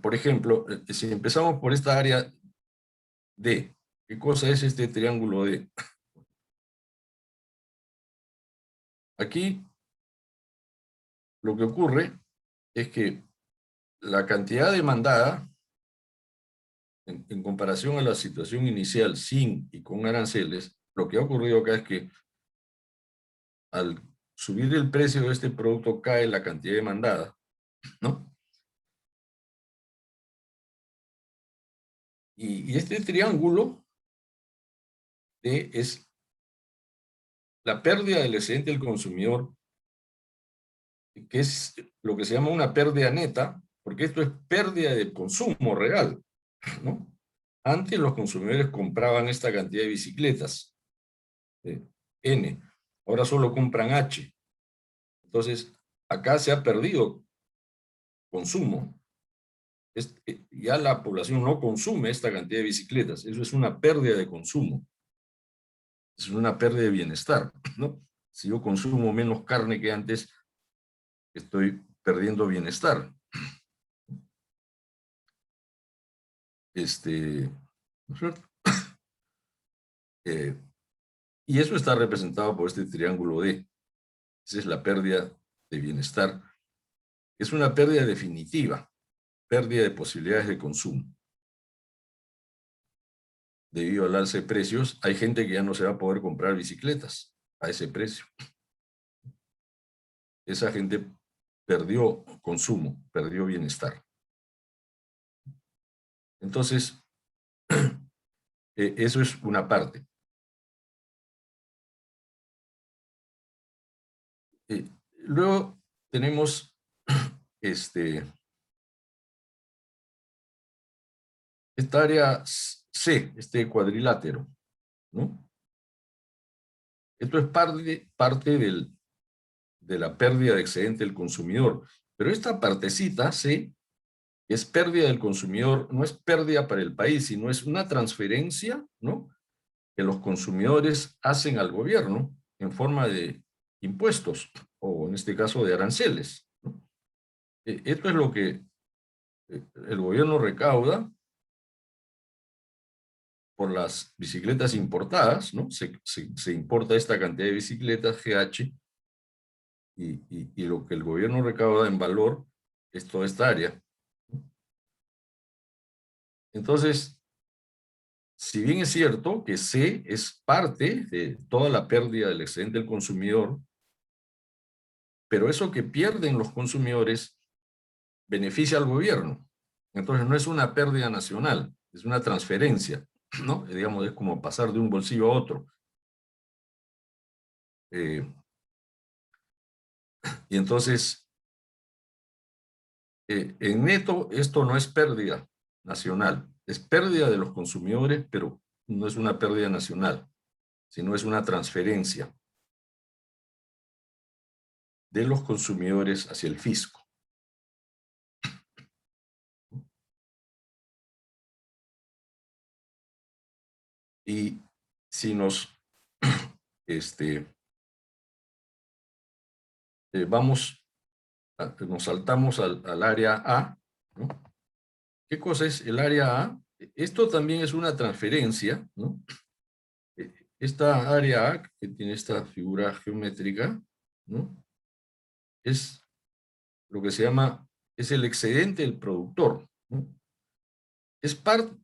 por ejemplo, si empezamos por esta área D, ¿qué cosa es este triángulo D? Aquí lo que ocurre es que la cantidad demandada, en comparación a la situación inicial sin y con aranceles, lo que ha ocurrido acá es que al subir el precio de este producto cae la cantidad demandada, ¿no? Y este triángulo es la pérdida del excedente del consumidor, que es lo que se llama una pérdida neta, porque esto es pérdida de consumo real, ¿no? Antes los consumidores compraban esta cantidad de bicicletas, N, ahora solo compran H. Entonces, acá se ha perdido consumo. Ya la población no consume esta cantidad de bicicletas. Eso es una pérdida de consumo. Es una pérdida de bienestar, ¿no? Si yo consumo menos carne que antes, estoy perdiendo bienestar. ¿No es cierto? Y eso está representado por este triángulo D. Esa es la pérdida de bienestar. Es una pérdida definitiva, pérdida de posibilidades de consumo. Debido al alza de precios, hay gente que ya no se va a poder comprar bicicletas a ese precio. Esa gente perdió consumo, perdió bienestar. Entonces, eso es una parte. Luego tenemos esta área C, este cuadrilátero, ¿no? Esto es parte de la pérdida de excedente del consumidor. Pero esta partecita C es pérdida del consumidor, no es pérdida para el país, sino es una transferencia, ¿no?, que los consumidores hacen al gobierno en forma de impuestos, o en este caso de aranceles, ¿no? Esto es lo que el gobierno recauda por las bicicletas importadas, ¿no? Se importa esta cantidad de bicicletas GH y lo que el gobierno recauda en valor es toda esta área. Entonces, si bien es cierto que C es parte de toda la pérdida del excedente del consumidor, pero eso que pierden los consumidores beneficia al gobierno. Entonces no es una pérdida nacional, es una transferencia, ¿no? Digamos, es como pasar de un bolsillo a otro. Y entonces, en neto, esto no es pérdida nacional, es pérdida de los consumidores, pero no es una pérdida nacional, sino es una transferencia de los consumidores hacia el fisco. Y si nos nos saltamos al área A, ¿no? ¿Qué cosa es el área A? Esto también es una transferencia, ¿no? Esta área A, que tiene esta figura geométrica, ¿no?, es lo que se llama, es el excedente del productor, ¿no? Es parte,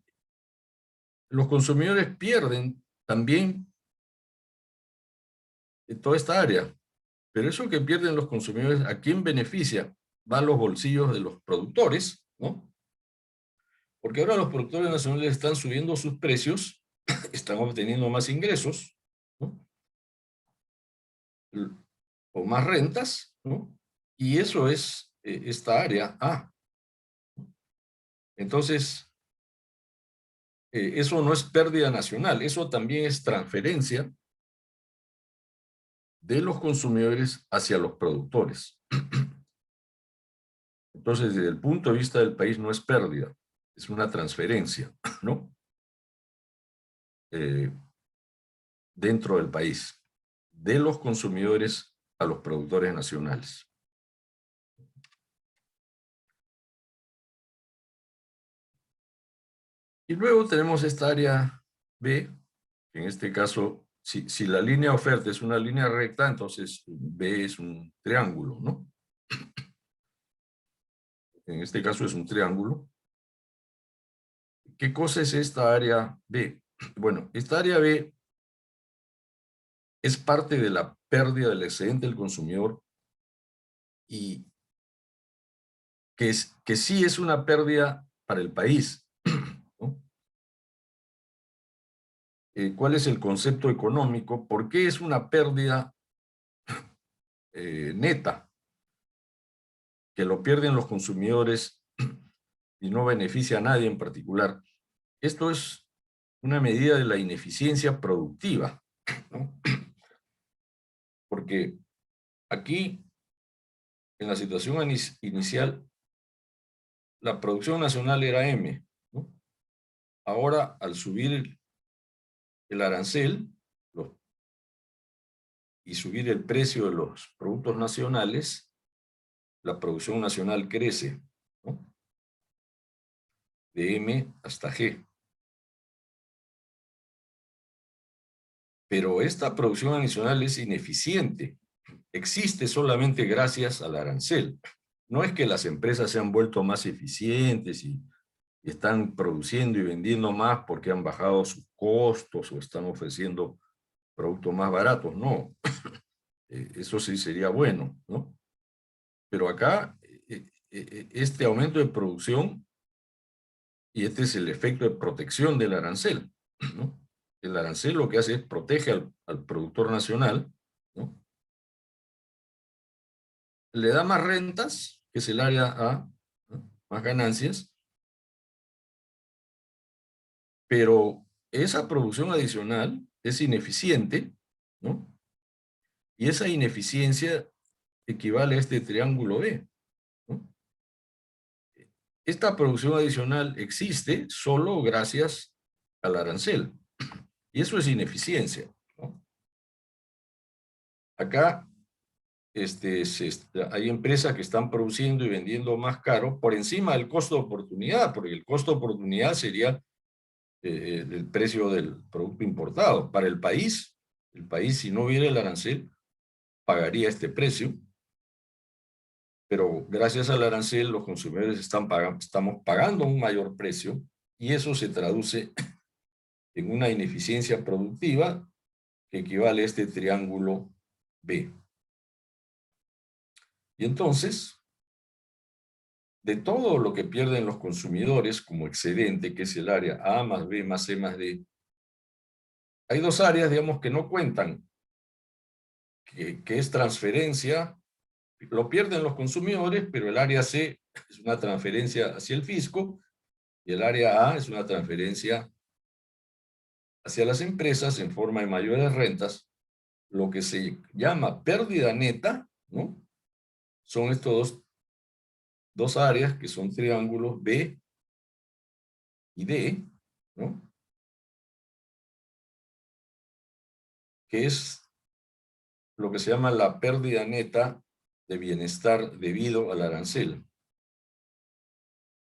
los consumidores pierden también en toda esta área. Pero eso que pierden los consumidores, ¿a quién beneficia? Va a los bolsillos de los productores, ¿no? Porque ahora los productores nacionales están subiendo sus precios, están obteniendo más ingresos, ¿no? O más rentas, ¿no? Y eso es esta área A. Entonces, eso no es pérdida nacional, eso también es transferencia de los consumidores hacia los productores. Entonces, desde el punto de vista del país no es pérdida, es una transferencia, ¿no? Dentro del país, de los consumidores a los productores nacionales. Y luego tenemos esta área B, que en este caso, si la línea oferta es una línea recta, entonces B es un triángulo, ¿no? En este caso es un triángulo. ¿Qué cosa es esta área B? Bueno, esta área B es parte de la pérdida del excedente del consumidor y que sí es una pérdida para el país, ¿no? ¿Cuál es el concepto económico? ¿Por qué es una pérdida neta? Que lo pierden los consumidores y no beneficia a nadie en particular. Esto es una medida de la ineficiencia productiva, ¿no? Porque aquí, en la situación inicial, la producción nacional era M, ¿no? Ahora, al subir el arancel y subir el precio de los productos nacionales, la producción nacional crece, ¿no? De M hasta G. Pero esta producción adicional es ineficiente. Existe solamente gracias al arancel. No es que las empresas se han vuelto más eficientes y están produciendo y vendiendo más porque han bajado sus costos o están ofreciendo productos más baratos. No, eso sí sería bueno, ¿no? Pero acá, este aumento de producción, y este es el efecto de protección del arancel, ¿no? El arancel lo que hace es protege al productor nacional, ¿no? Le da más rentas, que es el área A, ¿no? Más ganancias, pero esa producción adicional es ineficiente, ¿no? Y esa ineficiencia equivale a este triángulo B, ¿no? Esta producción adicional existe solo gracias al arancel, y eso es ineficiencia, ¿no? Acá hay empresas que están produciendo y vendiendo más caro por encima del costo de oportunidad, porque el costo de oportunidad sería el precio del producto importado. Para el país si no hubiera el arancel, pagaría este precio, pero gracias al arancel los consumidores estamos pagando un mayor precio y eso se traduce en una ineficiencia productiva que equivale a este triángulo B. Y entonces, de todo lo que pierden los consumidores como excedente, que es el área A más B más C más D, hay dos áreas, digamos, que no cuentan, que es transferencia. Lo pierden los consumidores, pero el área C es una transferencia hacia el fisco y el área A es una transferencia hacia las empresas en forma de mayores rentas. Lo que se llama pérdida neta, ¿no? Son estos dos áreas que son triángulos B y D, ¿no? Que es lo que se llama la pérdida neta de bienestar debido al arancel.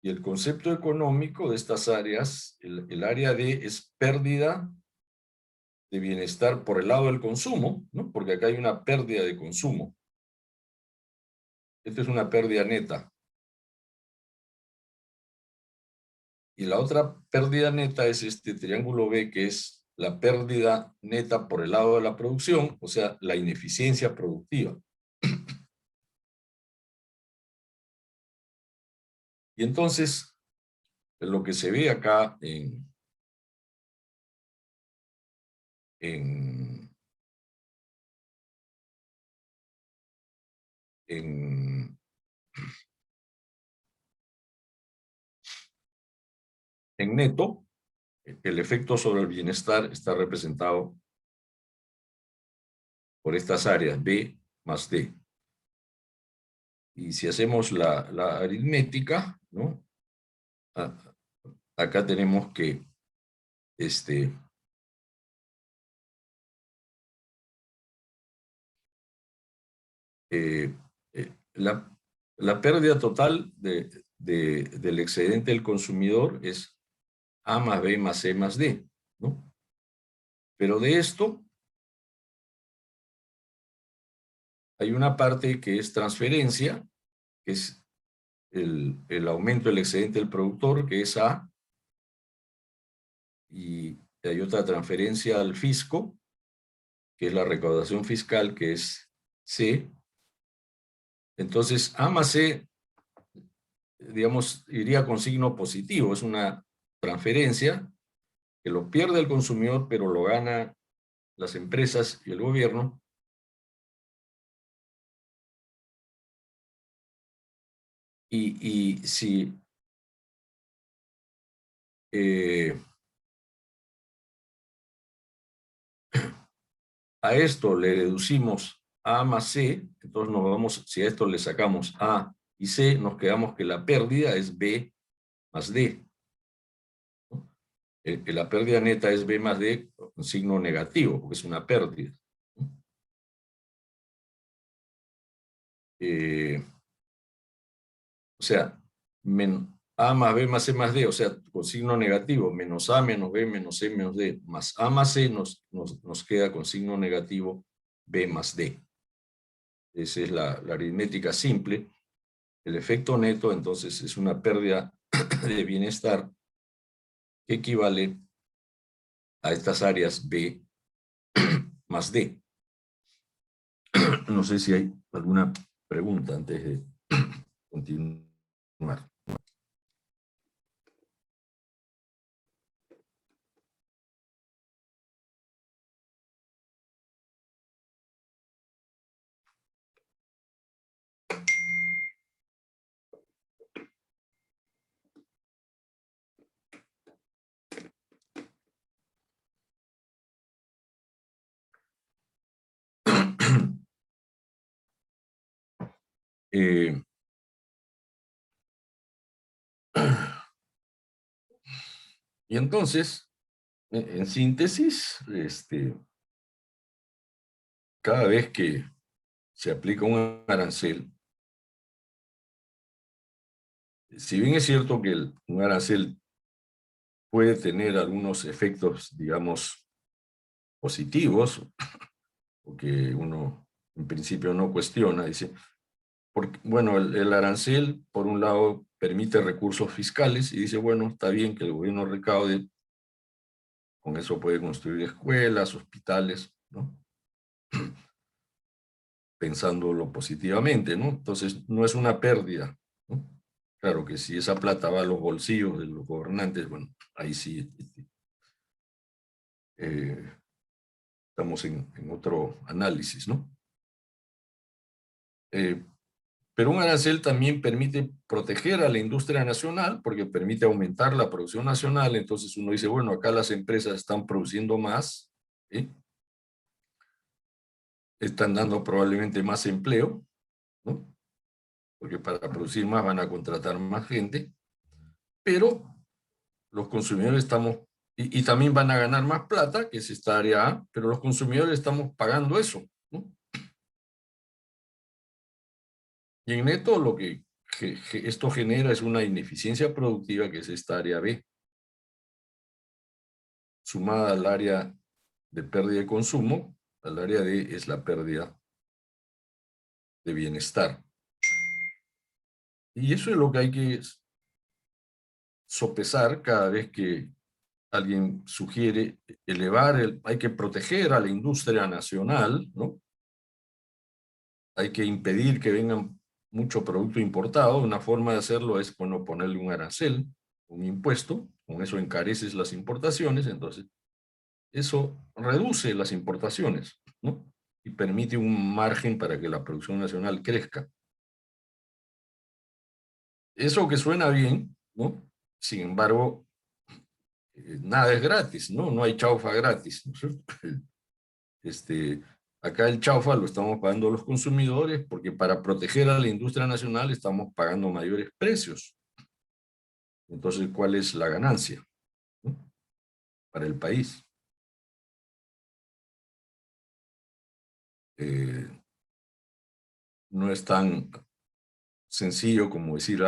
Y el concepto económico de estas áreas, el área D es pérdida de bienestar por el lado del consumo, ¿no? Porque acá hay una pérdida de consumo. Esta es una pérdida neta. Y la otra pérdida neta es este triángulo B, que es la pérdida neta por el lado de la producción, o sea, la ineficiencia productiva. Y entonces, lo que se ve acá en, en, en neto, el efecto sobre el bienestar está representado por estas áreas, B más D. Y si hacemos la aritmética, ¿no? Acá tenemos que eh, la pérdida total del excedente del consumidor es A más B más C más D, ¿no? Pero de esto hay una parte que es transferencia, que es el aumento del excedente del productor, que es A, y hay otra transferencia al fisco, que es la recaudación fiscal, que es C. Entonces, A más C, digamos, iría con signo positivo, es una transferencia que lo pierde el consumidor, pero lo gana las empresas y el gobierno. Y si a esto le deducimos A más C, entonces nos vamos, si a esto le sacamos A y C, nos quedamos que la pérdida es B más D, ¿no? Que la pérdida neta es B más D con signo negativo, porque es una pérdida, ¿no? O sea, A más B más C más D, o sea, con signo negativo, menos A menos B menos C menos D, más A más C nos queda con signo negativo B más D. Esa es la aritmética simple. El efecto neto, entonces, es una pérdida de bienestar que equivale a estas áreas B más D. No sé si hay alguna pregunta antes de continuar. Eh, y entonces, en síntesis, cada vez que se aplica un arancel, si bien es cierto que un arancel puede tener algunos efectos, digamos, positivos, porque uno en principio no cuestiona, dice, porque, bueno, el arancel, por un lado, permite recursos fiscales y dice, bueno, está bien que el gobierno recaude, con eso puede construir escuelas, hospitales, ¿no? Pensándolo positivamente, ¿no? Entonces, no es una pérdida, ¿no? Claro que si esa plata va a los bolsillos de los gobernantes, bueno, ahí sí eh, estamos en otro análisis, ¿no? Eh, pero un arancel también permite proteger a la industria nacional porque permite aumentar la producción nacional. Entonces uno dice, bueno, acá las empresas están produciendo más, ¿sí? Están dando probablemente más empleo, ¿no? Porque para producir más van a contratar más gente, pero los consumidores estamos, y también van a ganar más plata, que es esta área A, pero los consumidores estamos pagando eso, ¿no? Y en neto lo que esto genera es una ineficiencia productiva, que es esta área B, sumada al área de pérdida de consumo, al área D es la pérdida de bienestar. Y eso es lo que hay que sopesar cada vez que alguien sugiere hay que proteger a la industria nacional, ¿no? Hay que impedir que vengan mucho producto importado. Una forma de hacerlo es, bueno, ponerle un arancel, un impuesto, con eso encareces las importaciones, entonces eso reduce las importaciones, ¿no? Y permite un margen para que la producción nacional crezca. Eso que suena bien, ¿no? Sin embargo, nada es gratis, ¿no? No hay chaufa gratis, ¿no es cierto? Acá el chaufa lo estamos pagando los consumidores porque para proteger a la industria nacional estamos pagando mayores precios. Entonces, ¿cuál es la ganancia, ¿no? Para el país? Eh, no es tan sencillo como decir,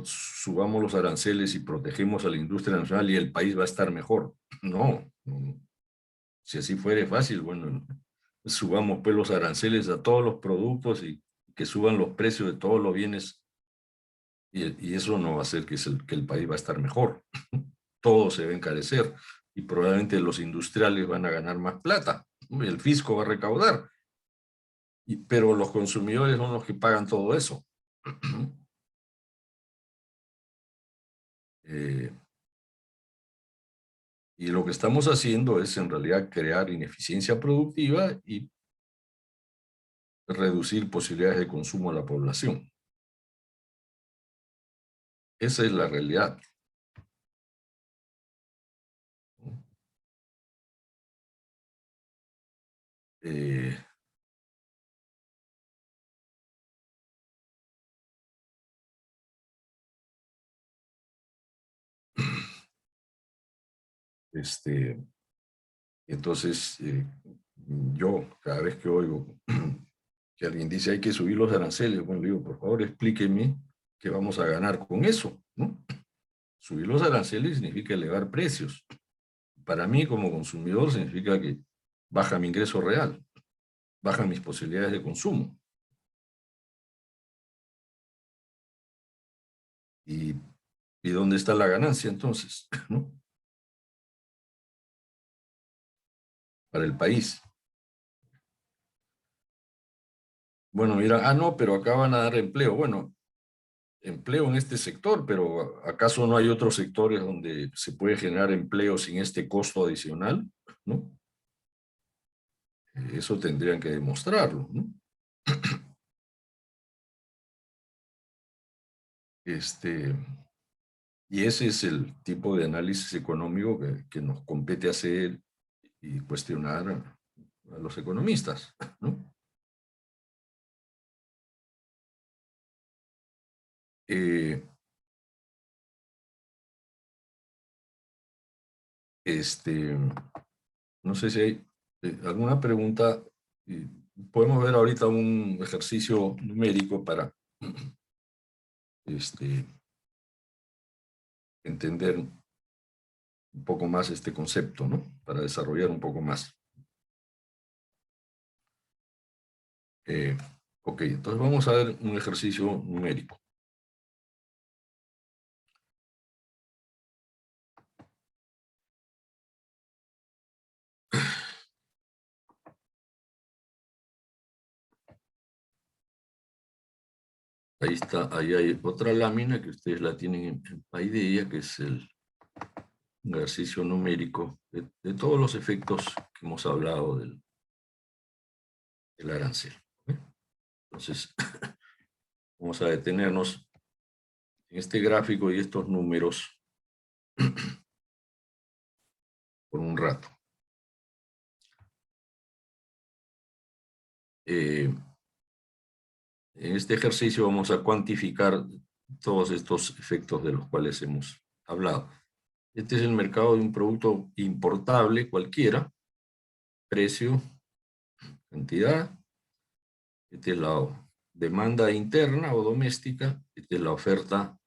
subamos los aranceles y protegemos a la industria nacional y el país va a estar mejor. No, no. Si así fuera fácil, bueno, subamos pues los aranceles a todos los productos y que suban los precios de todos los bienes y eso no va a hacer que el país va a estar mejor. Todo se va a encarecer y probablemente los industriales van a ganar más plata, el fisco va a recaudar, pero los consumidores son los que pagan todo eso. Eh, y lo que estamos haciendo es en realidad crear ineficiencia productiva y reducir posibilidades de consumo a la población. Esa es la realidad. Eh, entonces, yo cada vez que oigo que alguien dice hay que subir los aranceles, bueno, le digo, por favor, explíqueme qué vamos a ganar con eso, ¿no? Subir los aranceles significa elevar precios. Para mí, como consumidor, significa que baja mi ingreso real, bajan mis posibilidades de consumo. ¿Y, y dónde está la ganancia entonces, ¿no? Para el país. Bueno, mira, no, pero acá van a dar empleo. Bueno, empleo en este sector, pero ¿acaso no hay otros sectores donde se puede generar empleo sin este costo adicional? ¿No? Eso tendrían que demostrarlo, ¿no? Y ese es el tipo de análisis económico que nos compete hacer y cuestionar a los economistas, ¿no? Eh, este, no sé si hay alguna pregunta. Podemos ver ahorita un ejercicio numérico para entender un poco más este concepto, ¿no? Para desarrollar un poco más. Ok, entonces vamos a ver un ejercicio numérico. Ahí está, ahí hay otra lámina que ustedes la tienen en Paideia, que es el ejercicio numérico de todos los efectos que hemos hablado del arancel. Entonces, vamos a detenernos en este gráfico y estos números por un rato. En este ejercicio vamos a cuantificar todos estos efectos de los cuales hemos hablado. Este es el mercado de un producto importable cualquiera, precio, cantidad. Esta es la demanda interna o doméstica, esta es la oferta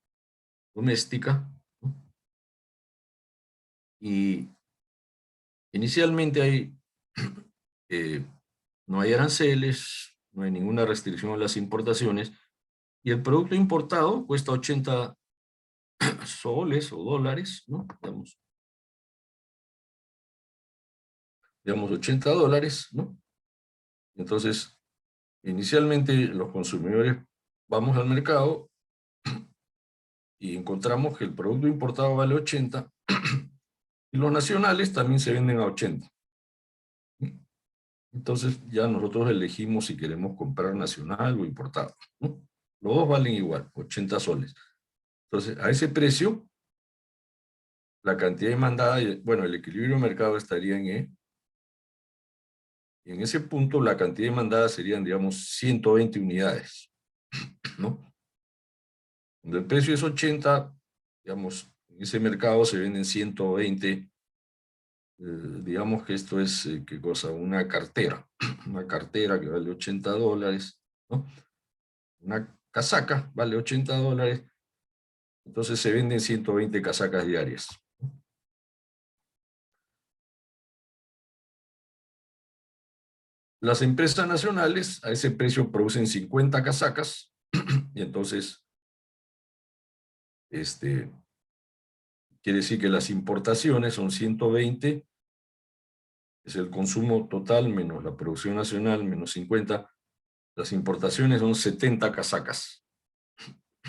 doméstica, ¿no? Y inicialmente no hay aranceles, no hay ninguna restricción a las importaciones, y el producto importado cuesta soles o dólares, ¿no? Digamos $80, ¿no? Entonces, inicialmente los consumidores vamos al mercado y encontramos que el producto importado vale 80 y los nacionales también se venden a 80. Entonces ya nosotros elegimos si queremos comprar nacional o importado, ¿no? Los dos valen igual, 80 soles. Entonces, a ese precio, la cantidad demandada, bueno, el equilibrio de mercado estaría en E, y en ese punto la cantidad demandada serían, digamos, 120 unidades, ¿no? Cuando el precio es 80, digamos, en ese mercado se venden 120, digamos que esto es, ¿qué cosa? Una cartera que vale $80, ¿no? Una casaca vale $80, entonces se venden 120 casacas diarias. Las empresas nacionales a ese precio producen 50 casacas y entonces quiere decir que las importaciones son 120, es el consumo total menos la producción nacional menos 50, las importaciones son 70 casacas.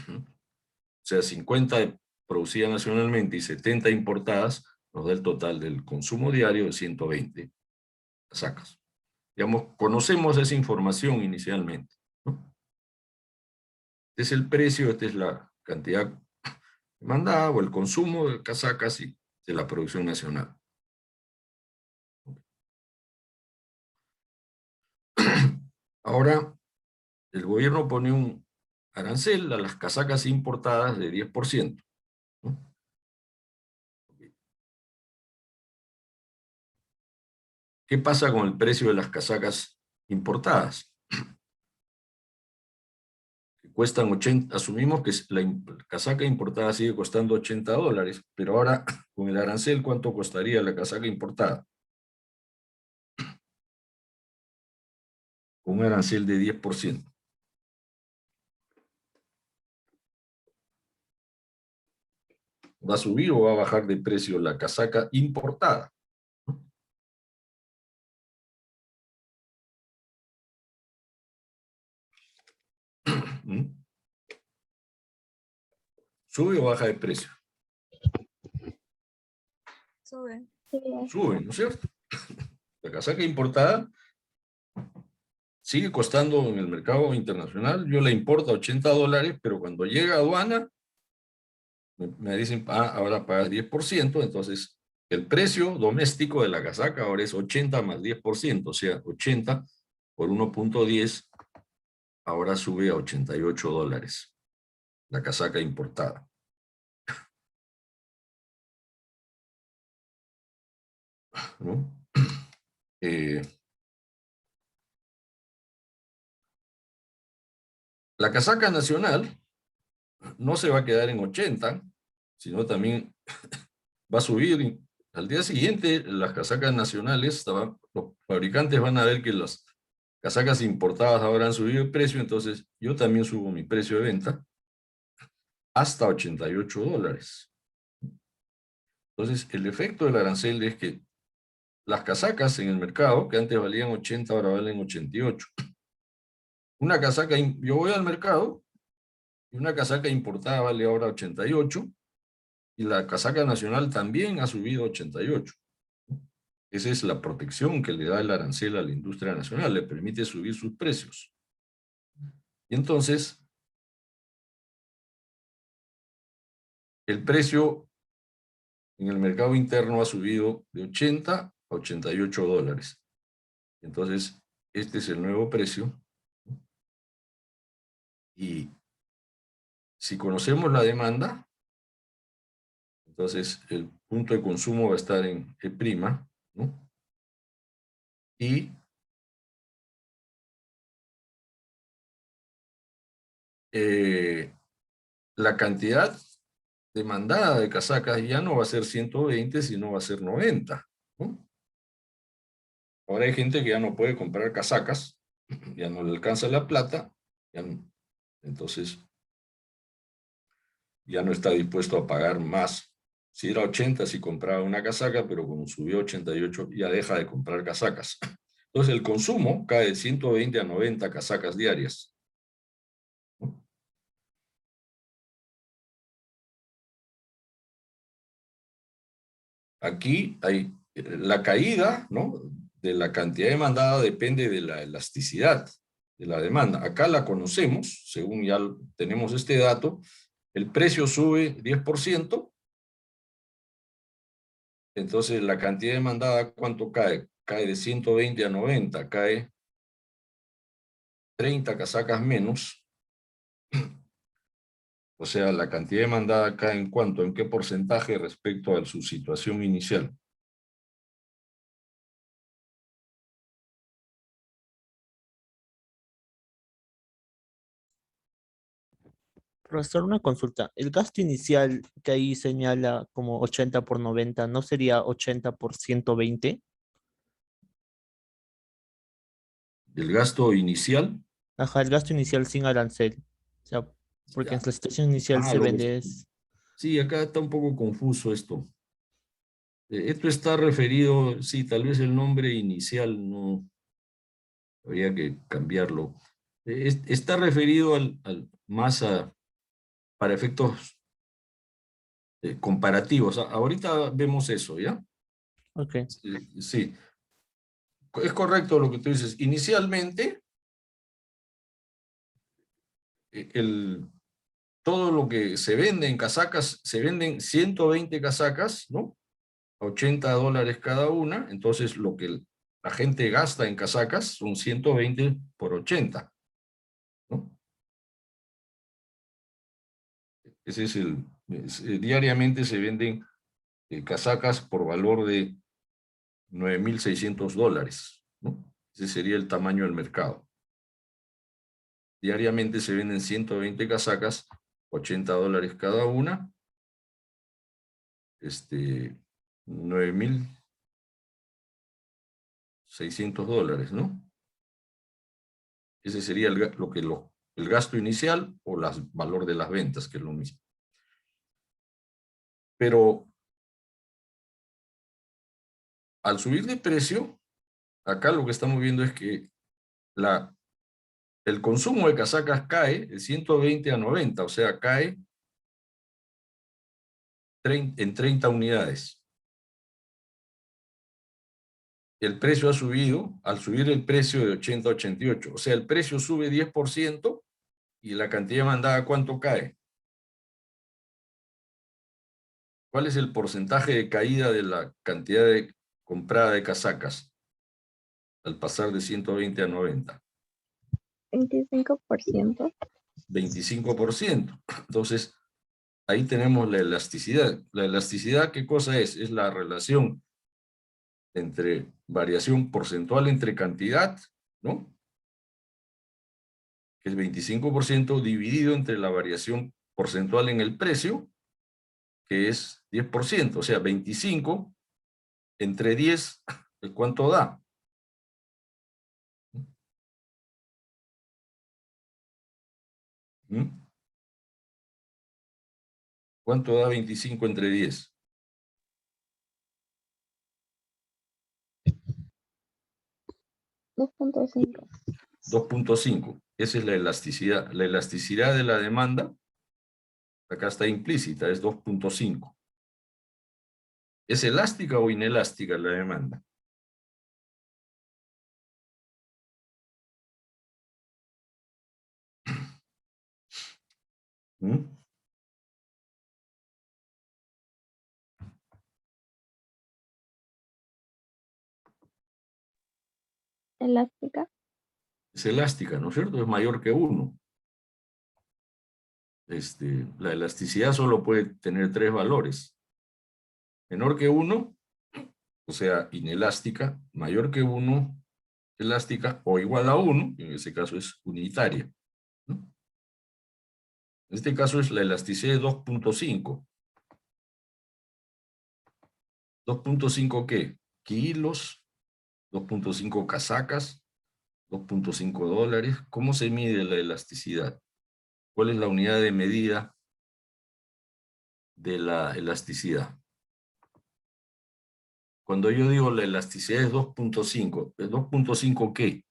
O sea, 50 producidas nacionalmente y 70 importadas nos da el total del consumo diario de 120 casacas. Digamos, conocemos esa información inicialmente, ¿no? Este es el precio, esta es la cantidad demandada o el consumo de casacas y de la producción nacional. Ahora, el gobierno pone un arancel a las casacas importadas de 10%, ¿no? ¿Qué pasa con el precio de las casacas importadas? Que cuestan 80, asumimos que la casaca importada sigue costando $80, pero ahora con el arancel, ¿cuánto costaría la casaca importada? Con un arancel de 10%. ¿Va a subir o va a bajar de precio la casaca importada? ¿Mm? ¿Sube o baja de precio? Sube. Sube, ¿no es cierto? La casaca importada sigue costando en el mercado internacional, yo la importo a $80, pero cuando llega a aduana, me dicen, ahora pagas 10%, entonces el precio doméstico de la casaca ahora es 80 más 10%, o sea, 80 por 1.10, ahora sube a $88, la casaca importada, ¿no? La casaca nacional no se va a quedar en 80, sino también va a subir. Al día siguiente, las casacas nacionales, los fabricantes van a ver que las casacas importadas ahora han subido el precio, entonces yo también subo mi precio de venta hasta $88. Entonces, el efecto del arancel es que las casacas en el mercado, que antes valían 80, ahora valen 88. Una casaca, yo voy al mercado y una casaca importada vale ahora 88 y la casaca nacional también ha subido 88. Esa es la protección que le da el arancel a la industria nacional, le permite subir sus precios. Y entonces, el precio en el mercado interno ha subido de 80 a $88. Entonces, este es el nuevo precio. Y si conocemos la demanda, entonces el punto de consumo va a estar en E', ¿no? Y la cantidad demandada de casacas ya no va a ser 120, sino va a ser 90, ¿no? Ahora hay gente que ya no puede comprar casacas, ya no le alcanza la plata, entonces ya no está dispuesto a pagar más. Si era 80, si compraba una casaca, pero como subió a 88, ya deja de comprar casacas. Entonces el consumo cae de 120 a 90 casacas diarias. Aquí hay la caída, ¿no?, de la cantidad demandada depende de la elasticidad de la demanda. Acá la conocemos, según ya tenemos este dato, el precio sube 10%, entonces la cantidad demandada, ¿cuánto cae? Cae de 120 a 90, cae 30 casacas menos. O sea, la cantidad demandada cae en cuánto, en qué porcentaje respecto a su situación inicial. Profesor, una consulta. El gasto inicial que ahí señala como 80 por 90, ¿no sería 80 por 120? El gasto inicial, Ajá, el gasto inicial sin arancel. O sea, porque en ya, la situación inicial se lo que, vende es... sí, acá está un poco confuso esto. Esto está referido, sí, tal vez el nombre inicial no, habría que cambiarlo. Está referido más para efectos comparativos. Ahorita vemos eso, ¿ya? Ok, Sí, sí, es correcto lo que tú dices. Inicialmente, todo lo que se vende en casacas, se venden 120 casacas, ¿no? A $80 cada una, entonces lo que la gente gasta en casacas son 120 por 80, ¿no? Ese es diariamente se venden casacas por valor de $9,600, ¿no? Ese sería el tamaño del mercado. Diariamente se venden 120 casacas, $80 cada una, $9,600, ¿no? Ese sería el gasto inicial o el valor de las ventas, que es lo mismo. Pero al subir de precio, acá lo que estamos viendo es que el consumo de casacas cae de 120 a 90, o sea, cae en 30 unidades. El precio ha subido, al subir el precio de 80 a 88, o sea, el precio sube 10% y la cantidad mandada, ¿cuánto cae? ¿Cuál es el porcentaje de caída de la cantidad comprada de casacas al pasar de 120 a 90? 25%. 25%. Entonces, ahí tenemos la elasticidad. La elasticidad, ¿qué cosa es? Es la relación entre variación porcentual entre cantidad, ¿no?, que es 25%, dividido entre la variación porcentual en el precio, que es 10%. O sea, 25 entre 10, ¿cuánto da? ¿Mm? ¿Cuánto da 25 entre 10? 2.5. 2.5. Esa es la elasticidad. La elasticidad de la demanda, acá está implícita, es 2.5. ¿Es elástica o inelástica la demanda? ¿Mm? Elástica. Es elástica, ¿no es cierto? Es mayor que 1. La elasticidad solo puede tener 3 valores. Menor que 1, o sea, inelástica; mayor que 1, elástica; o igual a 1, en ese caso es unitaria, ¿no? En este caso es la elasticidad de 2.5. ¿2.5 qué? Kilos, 2.5 casacas, 2.5 dólares. ¿Cómo se mide la elasticidad? ¿Cuál es la unidad de medida de la elasticidad. Cuando yo digo la elasticidad es 2.5, ¿es 2.5 qué?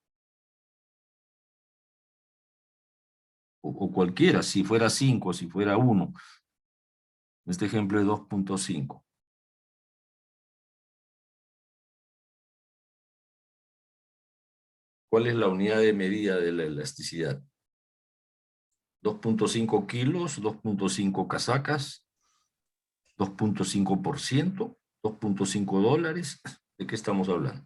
O cualquiera, si fuera 5, si fuera 1. Este ejemplo es 2.5. ¿Cuál es la unidad de medida de la elasticidad? 2.5 kilos, 2.5 casacas, 2.5%, 2.5 dólares. ¿De qué estamos hablando?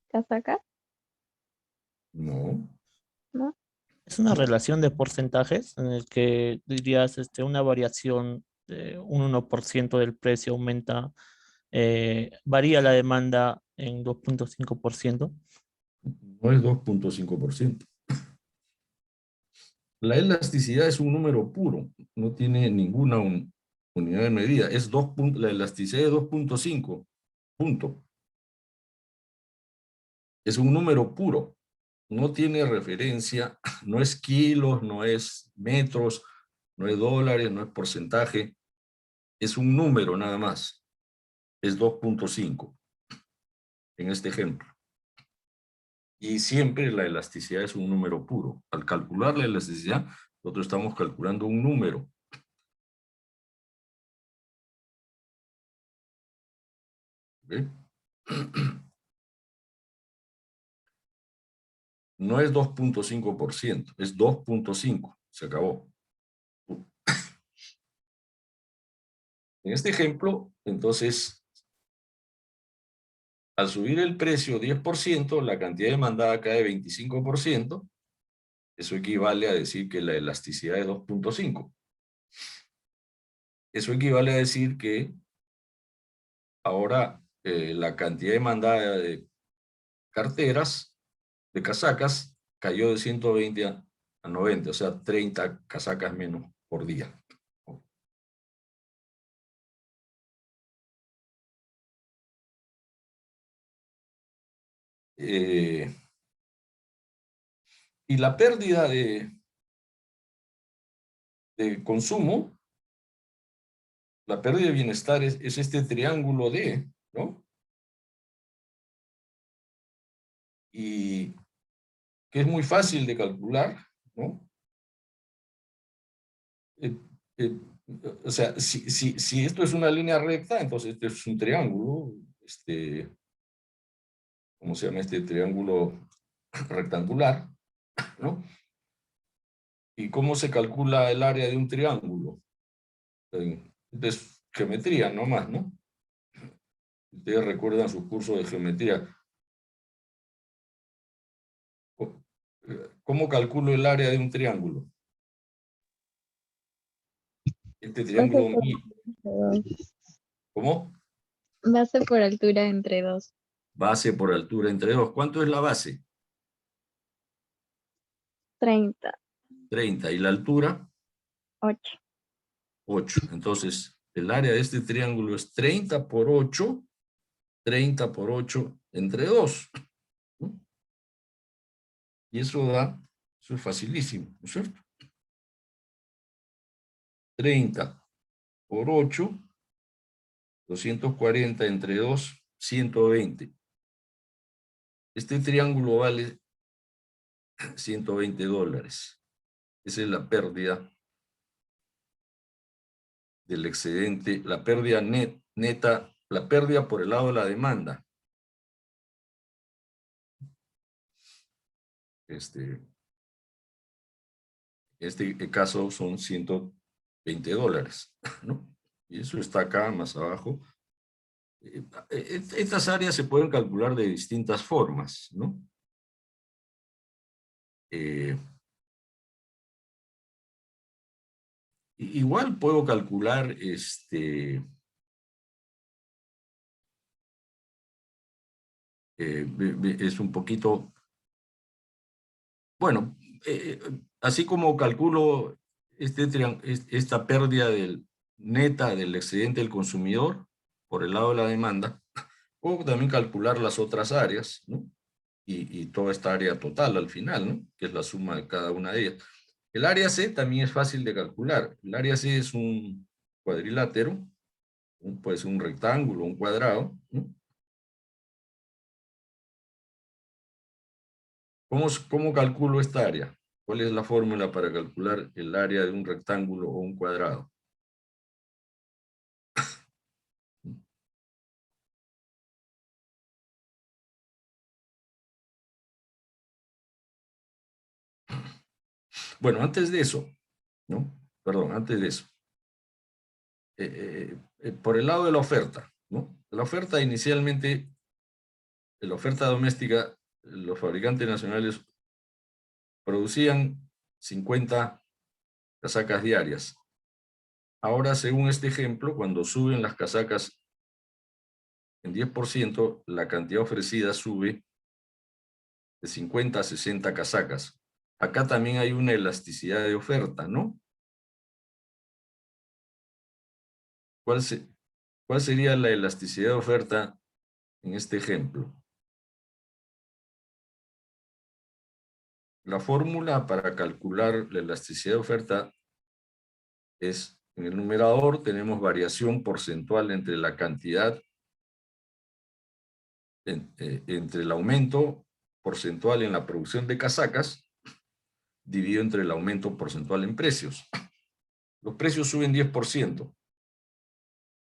¿Casaca? No. ¿No? Es una No. relación de porcentajes en el que dirías una variación de un 1% del precio aumenta, varía la demanda en 2.5%. No es 2.5%. La elasticidad es un número puro, no tiene ninguna unidad de medida. Es la elasticidad es 2.5, punto. Es un número puro, no tiene referencia, no es kilos, no es metros, no es dólares, no es porcentaje. Es un número nada más. Es 2.5 en este ejemplo. Y siempre la elasticidad es un número puro. Al calcular la elasticidad, nosotros estamos calculando un número. ¿Ve? No es 2.5%, es 2.5. Se acabó. En este ejemplo, entonces, al subir el precio 10%, la cantidad demandada cae 25%. Eso equivale a decir que la elasticidad es 2.5. Eso equivale a decir que ahora la cantidad demandada de carteras, de casacas, cayó de 120 a 90, o sea, 30 casacas menos por día. Y la pérdida de consumo, la pérdida de bienestar es este triángulo D, ¿no? Y que es muy fácil de calcular, ¿no? Eh, o sea, si esto es una línea recta, entonces este es un triángulo, ¿cómo se llama este triángulo rectangular, ¿no? ¿Y cómo se calcula el área de un triángulo? Es geometría nomás, ¿no? Ustedes recuerdan su curso de geometría. ¿Cómo calculo el área de un triángulo? Este triángulo Base mío. por dos. ¿Cómo? Base por altura entre dos. Base por altura entre dos. ¿Cuánto es la base? 30. 30. ¿Y la altura? 8. 8. Entonces, el área de este triángulo es 30 por 8. 30 por 8 entre 2. ¿No? Y eso es facilísimo, ¿no es cierto? 30 por 8, 240 entre 2, 120. Este triángulo vale 120 dólares. Esa es la pérdida del excedente, la pérdida neta, la pérdida por el lado de la demanda. Este caso son 120 dólares, ¿no? Y eso está acá, más abajo. Estas áreas se pueden calcular de distintas formas, ¿no? Igual puedo calcular es un poquito, bueno, así como calculo esta pérdida neta del excedente del consumidor por el lado de la demanda, puedo también calcular las otras áreas, ¿no? y toda esta área total al final, ¿no? Que es la suma de cada una de ellas. El área C también es fácil de calcular. El área C es un cuadrilátero, puede ser un rectángulo, un cuadrado, ¿no? ¿Cómo calculo esta área? ¿Cuál es la fórmula para calcular el área de un rectángulo o un cuadrado? Bueno, antes de eso, ¿no? Perdón, antes de eso. Por el lado de la oferta, ¿no? La oferta inicialmente, la oferta doméstica, los fabricantes nacionales producían 50 casacas diarias. Ahora, según este ejemplo, cuando suben las casacas en 10%, la cantidad ofrecida sube de 50 a 60 casacas. Acá también hay una elasticidad de oferta, ¿no? ¿Cuál sería la elasticidad de oferta en este ejemplo? La fórmula para calcular la elasticidad de oferta es, en el numerador tenemos variación porcentual entre la cantidad, entre el aumento porcentual en la producción de casacas, dividido entre el aumento porcentual en precios. Los precios suben 10%.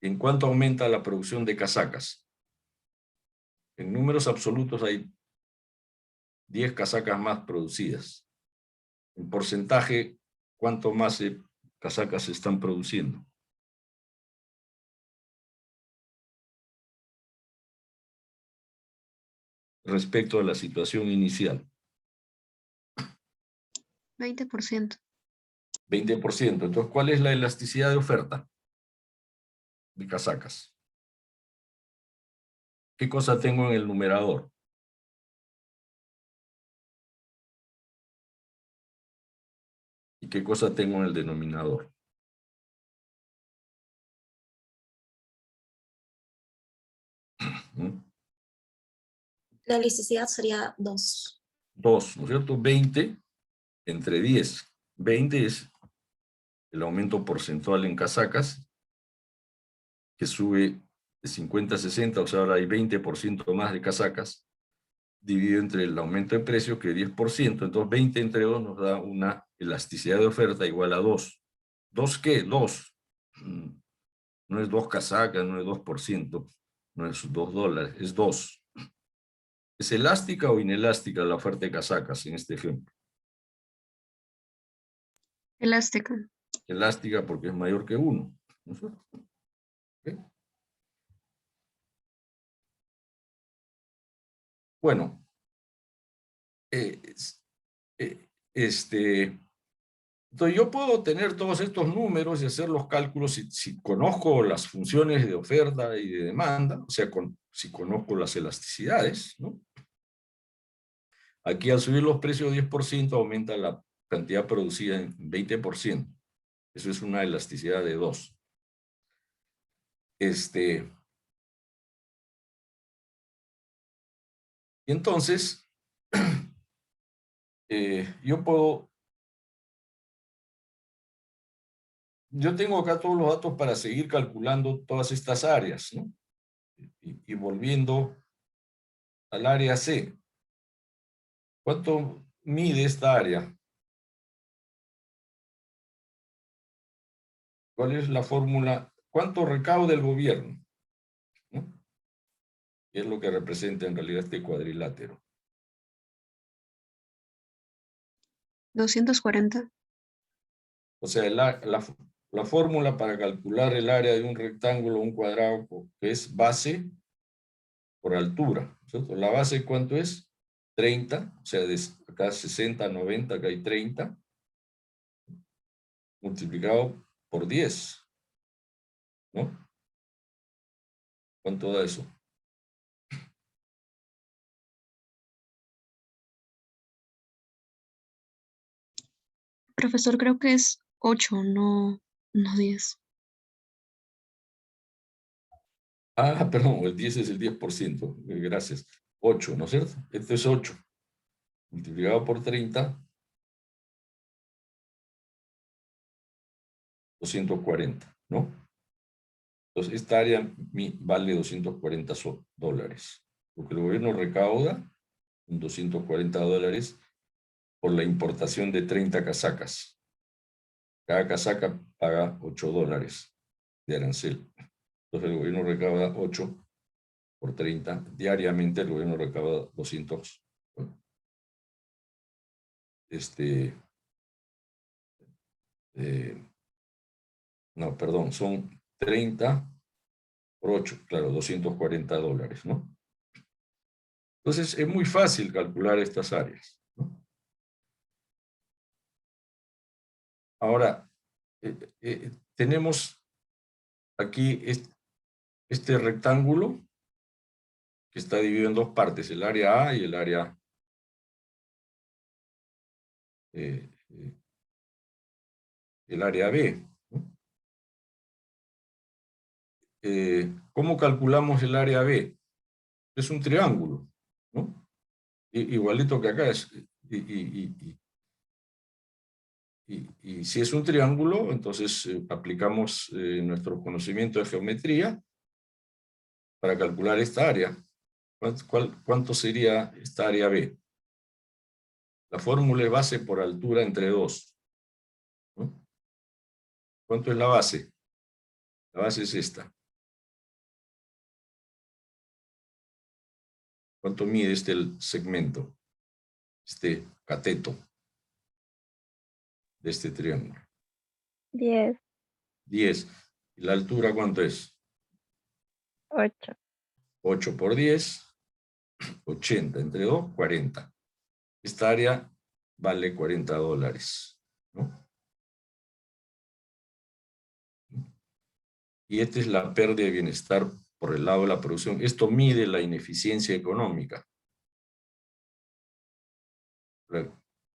¿En cuánto aumenta la producción de casacas? En números absolutos hay 10 casacas más producidas. En porcentaje, ¿cuánto más casacas se están produciendo? Respecto a la situación inicial. 20%. 20%. Entonces, ¿cuál es la elasticidad de oferta de casacas? ¿Qué cosa tengo en el numerador? ¿Y qué cosa tengo en el denominador? ¿Mm? La elasticidad sería 2. 2, ¿no es cierto? 20 entre 10. 20 es el aumento porcentual en casacas, que sube de 50 a 60, o sea, ahora hay 20% más de casacas, dividido entre el aumento de precio, que es 10%, entonces 20 entre 2 nos da una elasticidad de oferta igual a 2. ¿2 qué? 2. No es 2 casacas, no es 2%, no es $2, es 2. ¿Es elástica o inelástica la oferta de casacas en este ejemplo? Elástica. Elástica porque es mayor que 1. ¿Okay? Bueno, entonces yo puedo tener todos estos números y hacer los cálculos si conozco las funciones de oferta y de demanda, o sea, si conozco las elasticidades, ¿no? Aquí al subir los precios 10% aumenta la cantidad producida en 20%. Eso es una elasticidad de 2. Y entonces, yo tengo acá todos los datos para seguir calculando todas estas áreas, ¿no? Y volviendo al área C. ¿Cuánto mide esta área? ¿Cuál es la fórmula? ¿Cuánto recauda el gobierno? ¿No? ¿Qué es lo que representa en realidad este cuadrilátero? 240. O sea, la fórmula para calcular el área de un rectángulo o un cuadrado es base por altura, ¿cierto? La base, ¿cuánto es? 30, o sea, de acá 60, 90, acá hay 30, multiplicado por 10, ¿no? ¿Cuánto da eso? Profesor, creo que es 8, no 10. Ah, perdón, el 10 es el 10%, gracias. 8, ¿no es cierto? Este es 8 multiplicado por 30, 240, ¿no? Entonces, esta área vale 240 dólares. Lo que el gobierno recauda, son 240 dólares por la importación de 30 casacas. Cada casaca paga 8 dólares de arancel. Entonces, el gobierno recauda 8 por 30. Diariamente, el gobierno recauda 200. No, perdón, son 30 por 8, claro, 240 dólares, ¿no? Entonces, es muy fácil calcular estas áreas, ¿no? Ahora, tenemos aquí este rectángulo que está dividido en dos partes, el área A y el área B, ¿no? ¿Cómo calculamos el área B? Es un triángulo, ¿no? Igualito que acá. Y si es un triángulo, entonces aplicamos nuestro conocimiento de geometría para calcular esta área. ¿Cuánto sería esta área B? La fórmula es base por altura entre 2, ¿no? ¿Cuánto es la base? La base es esta. ¿Cuánto mide este segmento? Este cateto de este triángulo. 10, 10. ¿Y la altura cuánto es? 8. 8 por 10, 80. Entre 2, 40. Esta área vale 40 dólares, ¿no? Y esta es la pérdida de bienestar por el lado de la producción. Esto mide la ineficiencia económica.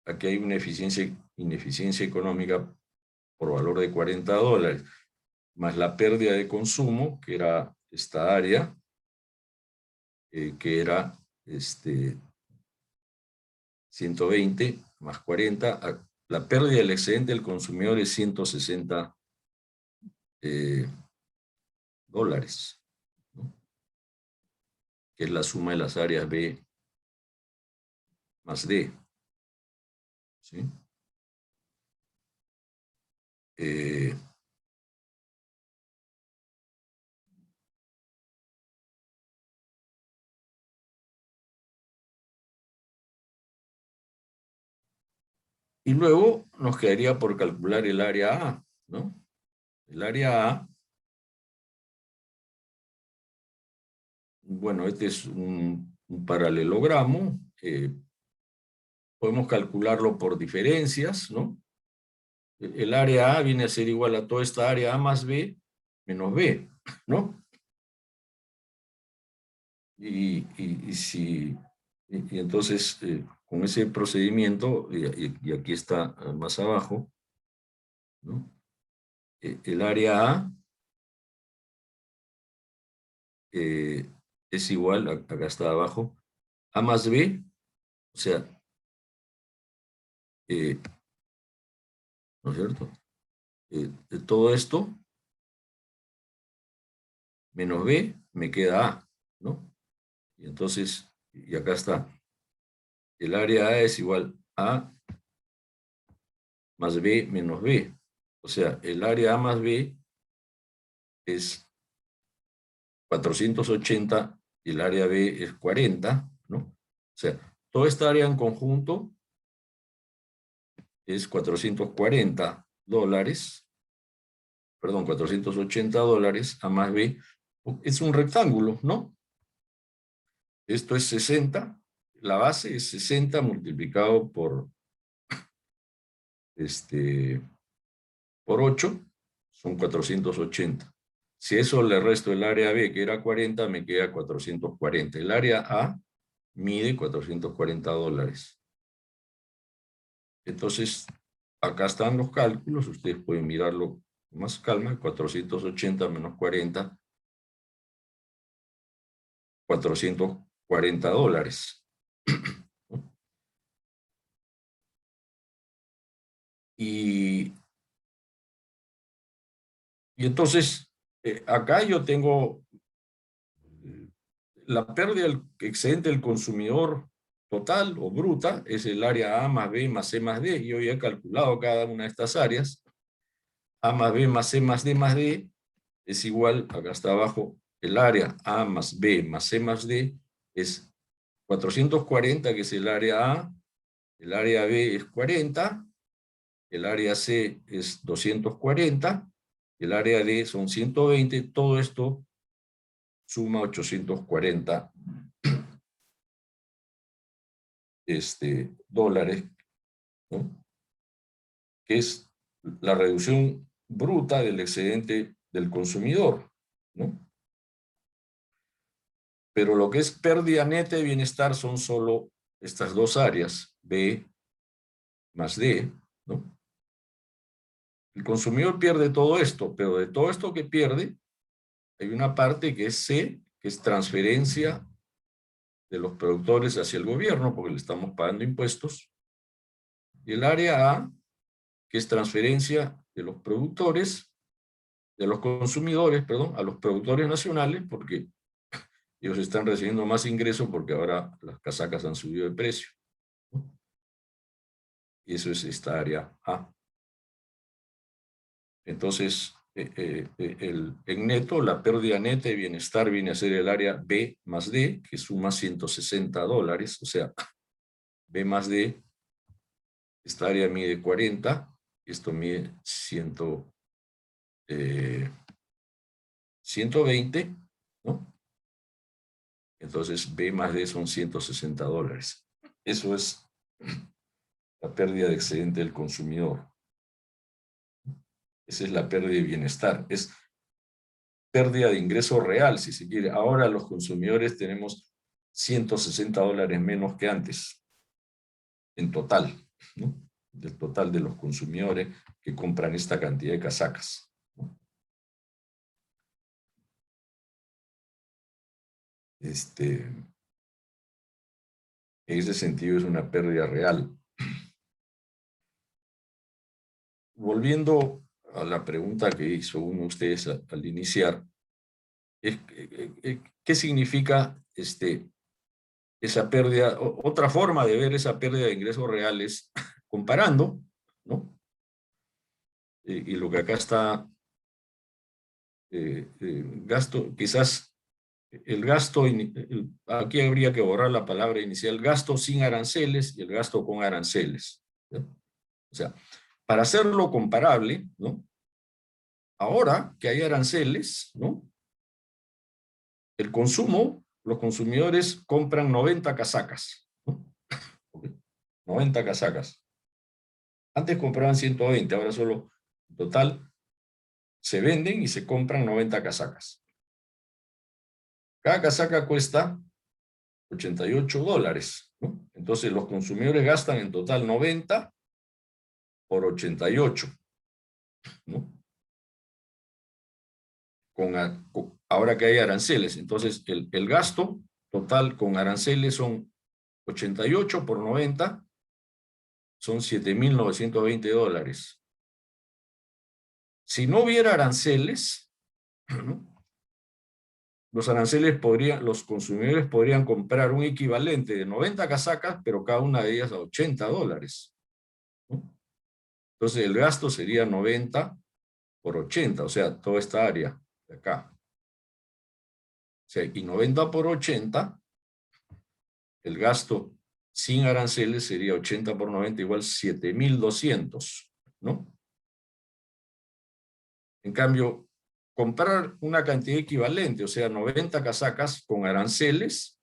Aquí hay una ineficiencia económica por valor de 40 dólares, más la pérdida de consumo, que era esta área, que era 120 más 40. La pérdida del excedente del consumidor es 160 dólares, ¿no? Que es la suma de las áreas B más D, ¿sí? Y luego nos quedaría por calcular el área A, ¿no? El área A, bueno, este es un paralelogramo. Podemos calcularlo por diferencias, ¿no? El área A viene a ser igual a toda esta área A más B menos B, ¿no? Y entonces, con ese procedimiento, y aquí está más abajo, ¿no? El área A es igual, acá está abajo, A más B, o sea, ¿no es cierto? De todo esto, menos B, me queda A, ¿no? Y entonces, y acá está, el área A es igual a más B menos B. O sea, el área A más B es 480 y el área B es 40, ¿no? O sea, toda esta área en conjunto es 440 dólares, perdón, 480 dólares, A más B. Es un rectángulo, ¿no? Esto es 60, la base es 60 multiplicado por 8, son 480. Si eso le resto el área B, que era 40, me queda 440. El área A mide 440 dólares. Entonces, acá están los cálculos, ustedes pueden mirarlo con más calma. 480 menos 40, 400 $40. Y entonces, acá yo tengo la pérdida del excedente del consumidor total o bruta, es el área A más B más C más D. Yo ya he calculado cada una de estas áreas. A más B más C más D es igual, acá está abajo, el área A más B más C más D es 440, que es el área A, el área B es 40, el área C es 240, el área D son 120, todo esto suma 840 dólares, ¿no? Que es la reducción bruta del excedente del consumidor, ¿no? Pero lo que es pérdida neta de bienestar son solo estas dos áreas, B más D, ¿no? El consumidor pierde todo esto, pero de todo esto que pierde, hay una parte que es C, que es transferencia de los productores hacia el gobierno, porque le estamos pagando impuestos, y el área A, que es transferencia de los productores, de los consumidores, perdón, a los productores nacionales, porque ellos están recibiendo más ingresos porque ahora las casacas han subido de precio, ¿no? Y eso es esta área A. Entonces, en neto, la pérdida neta de bienestar viene a ser el área B más D, que suma $160, o sea, B más D, esta área mide 40, esto mide 120, ¿no? Entonces, B más D son $160. Eso es la pérdida de excedente del consumidor. Esa es la pérdida de bienestar. Es pérdida de ingreso real, si se quiere. Ahora los consumidores tenemos $160 menos que antes, en total, ¿no? Del total de los consumidores que compran esta cantidad de casacas, ¿no? En ese sentido es una pérdida real. Volviendo a la pregunta que hizo uno de ustedes al iniciar, ¿qué significa esa pérdida? Otra forma de ver esa pérdida de ingresos reales comparando, ¿no? Y lo que acá está, gasto, quizás el gasto, aquí habría que borrar la palabra inicial, gasto sin aranceles y el gasto con aranceles, ¿no? O sea, para hacerlo comparable, ¿no? Ahora que hay aranceles, ¿no? El consumo, los consumidores compran 90 casacas, ¿no? 90 casacas. Antes compraban 120, ahora solo, en total, se venden y se compran 90 casacas. Cada casaca cuesta $88, ¿no? Entonces los consumidores gastan en total 90 por 88, ¿no? Ahora que hay aranceles, entonces el gasto total con aranceles son 88 por 90, son $7,920. Si no hubiera aranceles, ¿no? Los consumidores podrían comprar un equivalente de 90 casacas, pero cada una de ellas a $80, ¿no? Entonces el gasto sería 90 por 80, o sea, toda esta área de acá. O sea, y 90 por 80, el gasto sin aranceles sería 80 por 90 igual 7,200, ¿no? En cambio, comprar una cantidad equivalente, o sea, 90 casacas con aranceles,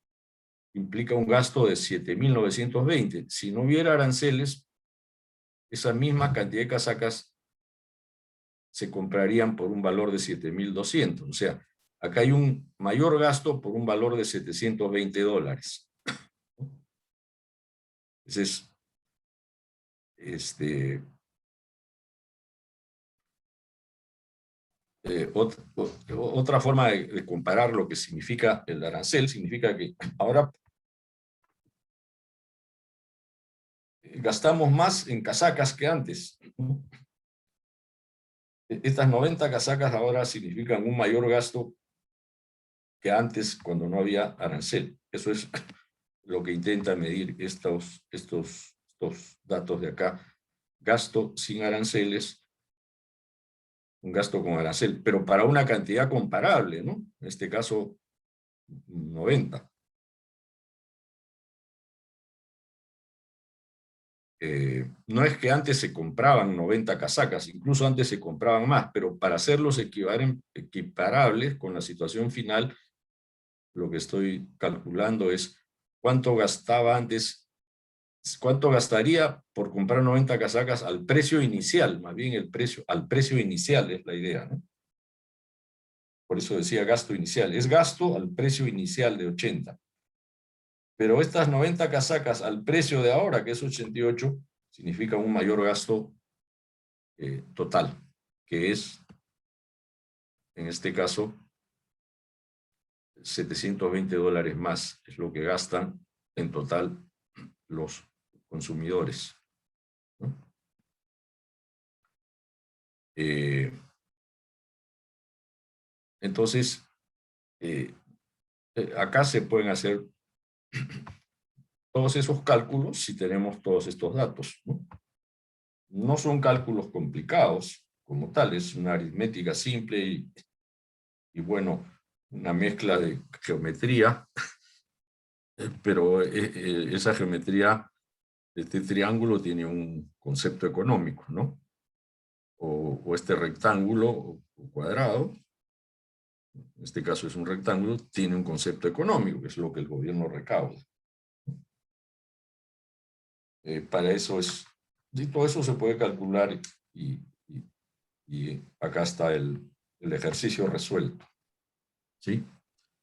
implica un gasto de 7,920. Si no hubiera aranceles, esa misma cantidad de casacas se comprarían por un valor de 7,200. O sea, acá hay un mayor gasto por un valor de $720. Ese es otra forma de comparar lo que significa el arancel, significa que ahora gastamos más en casacas que antes, ¿no? Estas 90 casacas ahora significan un mayor gasto que antes cuando no había arancel. Eso es lo que intenta medir estos datos de acá. Gasto sin aranceles, un gasto con arancel, pero para una cantidad comparable, ¿no? En este caso, 90. No es que antes se compraban 90 casacas, incluso antes se compraban más, pero para hacerlos equiparables con la situación final, lo que estoy calculando es cuánto gastaba antes, cuánto gastaría por comprar 90 casacas al precio inicial, más bien al precio inicial es la idea, ¿no? Por eso decía gasto inicial, es gasto al precio inicial de 80. Pero estas 90 casacas al precio de ahora, que es 88, significa un mayor gasto total, que es, en este caso, $720 más, es lo que gastan en total los consumidores, ¿no? Entonces, acá se pueden hacer todos esos cálculos si tenemos todos estos datos, ¿no? No son cálculos complicados como tal, es una aritmética simple y bueno, una mezcla de geometría, pero esa geometría, este triángulo tiene un concepto económico, ¿no? O este rectángulo o cuadrado, en este caso es un rectángulo, tiene un concepto económico, que es lo que el gobierno recauda. Para eso y todo eso se puede calcular y acá está el ejercicio resuelto. ¿Sí?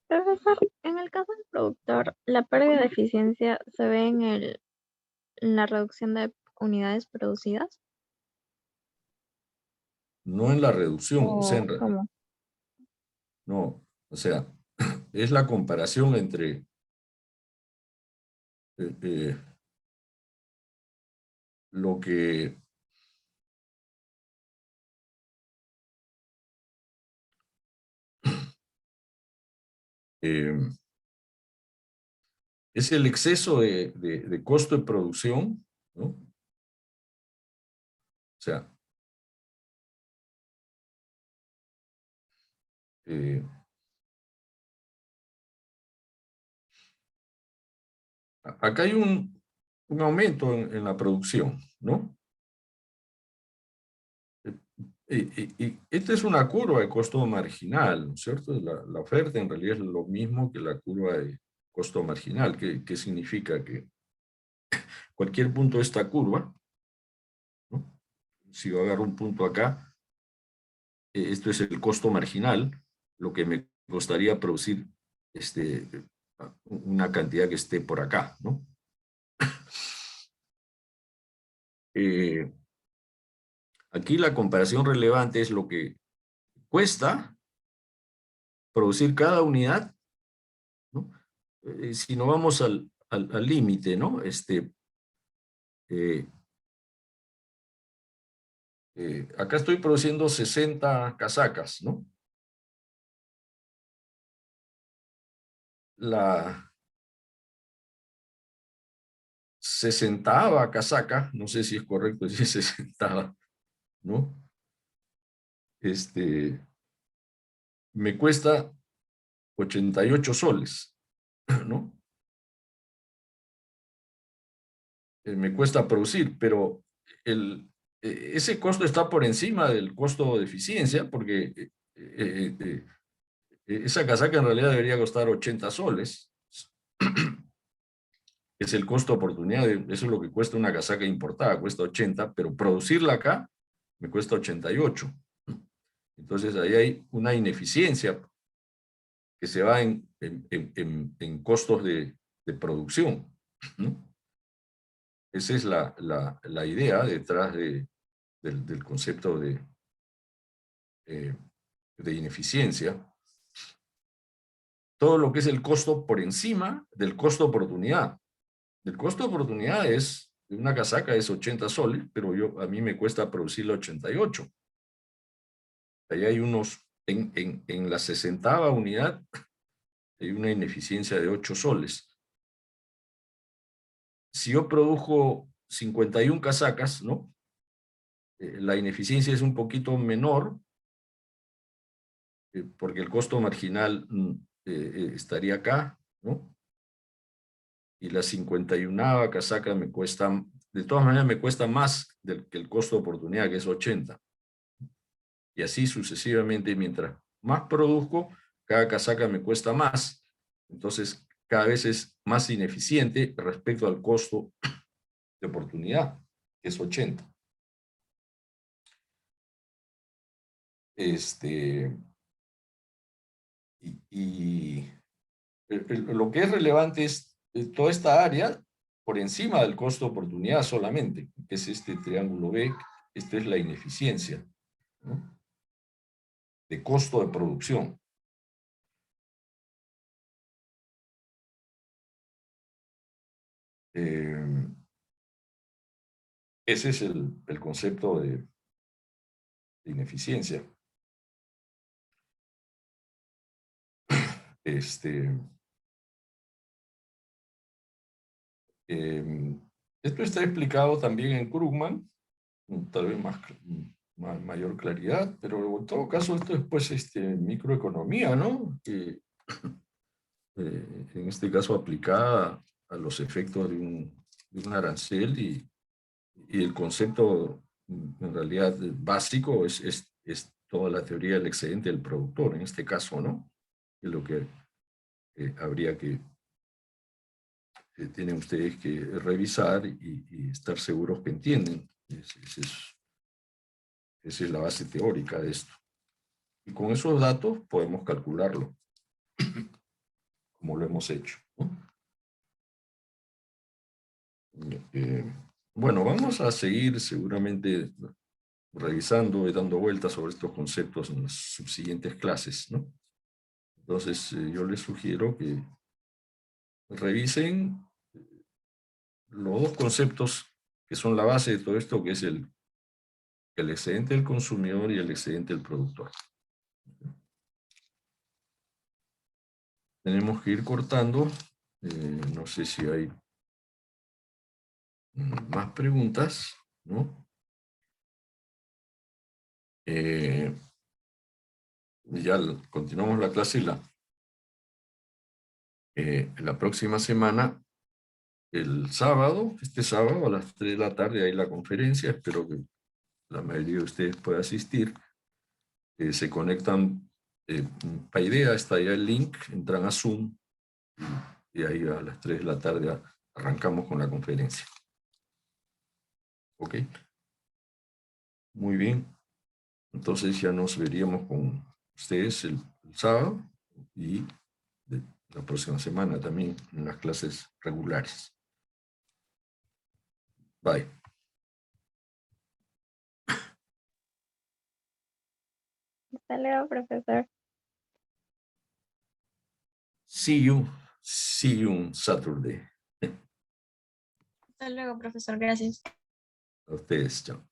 Profesor, en el caso del productor, la pérdida de eficiencia se ve en la reducción de unidades producidas. No en la reducción, o sea, ¿O cómo? no, o sea, es la comparación entre lo que es el exceso de costo de producción, ¿no? O sea, acá hay un aumento en la producción, ¿no? Y esta es una curva de costo marginal, ¿no es cierto? La oferta en realidad es lo mismo que la curva de costo marginal. ¿Qué significa? Que cualquier punto de esta curva, ¿no? Si yo agarro un punto acá, esto es el costo marginal, lo que me costaría producir una cantidad que esté por acá, ¿no? Aquí la comparación relevante es lo que cuesta producir cada unidad, ¿no? Si no vamos al límite, ¿no? Acá estoy produciendo 60 casacas, ¿no? La 60ª casaca, no sé si es correcto decir 60ª, ¿no? Me cuesta 88 soles, ¿no? Me cuesta producir, pero ese costo está por encima del costo de eficiencia, porque esa casaca en realidad debería costar 80 soles. Es el costo de oportunidad, eso es lo que cuesta una casaca importada, cuesta 80, pero producirla acá me cuesta 88. Entonces ahí hay una ineficiencia que se va en costos de producción, ¿no? Esa es la idea detrás del concepto de de ineficiencia, todo lo que es el costo por encima del costo de oportunidad. El costo de oportunidad es, una casaca es 80 soles, pero a mí me cuesta producirla 88. Ahí hay unos, en la 60ª unidad, hay una ineficiencia de 8 soles. Si yo produjo 51 casacas, ¿no? La ineficiencia es un poquito menor, porque el costo marginal estaría acá, ¿no? Y la 51ª casaca me cuesta, de todas maneras me cuesta más que el costo de oportunidad, que es 80. Y así sucesivamente, mientras más produzco, cada casaca me cuesta más. Entonces, cada vez es más ineficiente respecto al costo de oportunidad, que es 80. Lo que es relevante es toda esta área por encima del costo de oportunidad solamente, que es este triángulo B. Esta es la ineficiencia, ¿no? De costo de producción. Ese es el concepto de ineficiencia. Esto está explicado también en Krugman, tal vez mayor claridad, pero en todo caso esto es pues microeconomía, ¿no? En este caso aplicada a los efectos de un arancel y el concepto en realidad básico es toda la teoría del excedente del productor, en este caso, ¿no? Es lo que habría que tienen ustedes que revisar y estar seguros que entienden. Esa es la base teórica de esto. Y con esos datos podemos calcularlo, como lo hemos hecho, ¿no? Bueno, vamos a seguir seguramente revisando y dando vueltas sobre estos conceptos en las subsiguientes clases, ¿no? Entonces, yo les sugiero que revisen los dos conceptos que son la base de todo esto, que es el excedente del consumidor y el excedente del productor. Tenemos que ir cortando. No sé si hay más preguntas, ¿no? Ya continuamos la clase la próxima semana, el sábado, este sábado a las 3 de la tarde hay la conferencia. Espero que la mayoría de ustedes pueda asistir. Se conectan, Paideia, está allá el link, entran a Zoom y ahí a las 3 de la tarde arrancamos con la conferencia. ¿Ok? Muy bien. Entonces ya nos veríamos con ustedes el sábado y la próxima semana también en las clases regulares. Bye. Hasta luego, profesor. See you on Saturday. Hasta luego, profesor. Gracias. A ustedes, chao.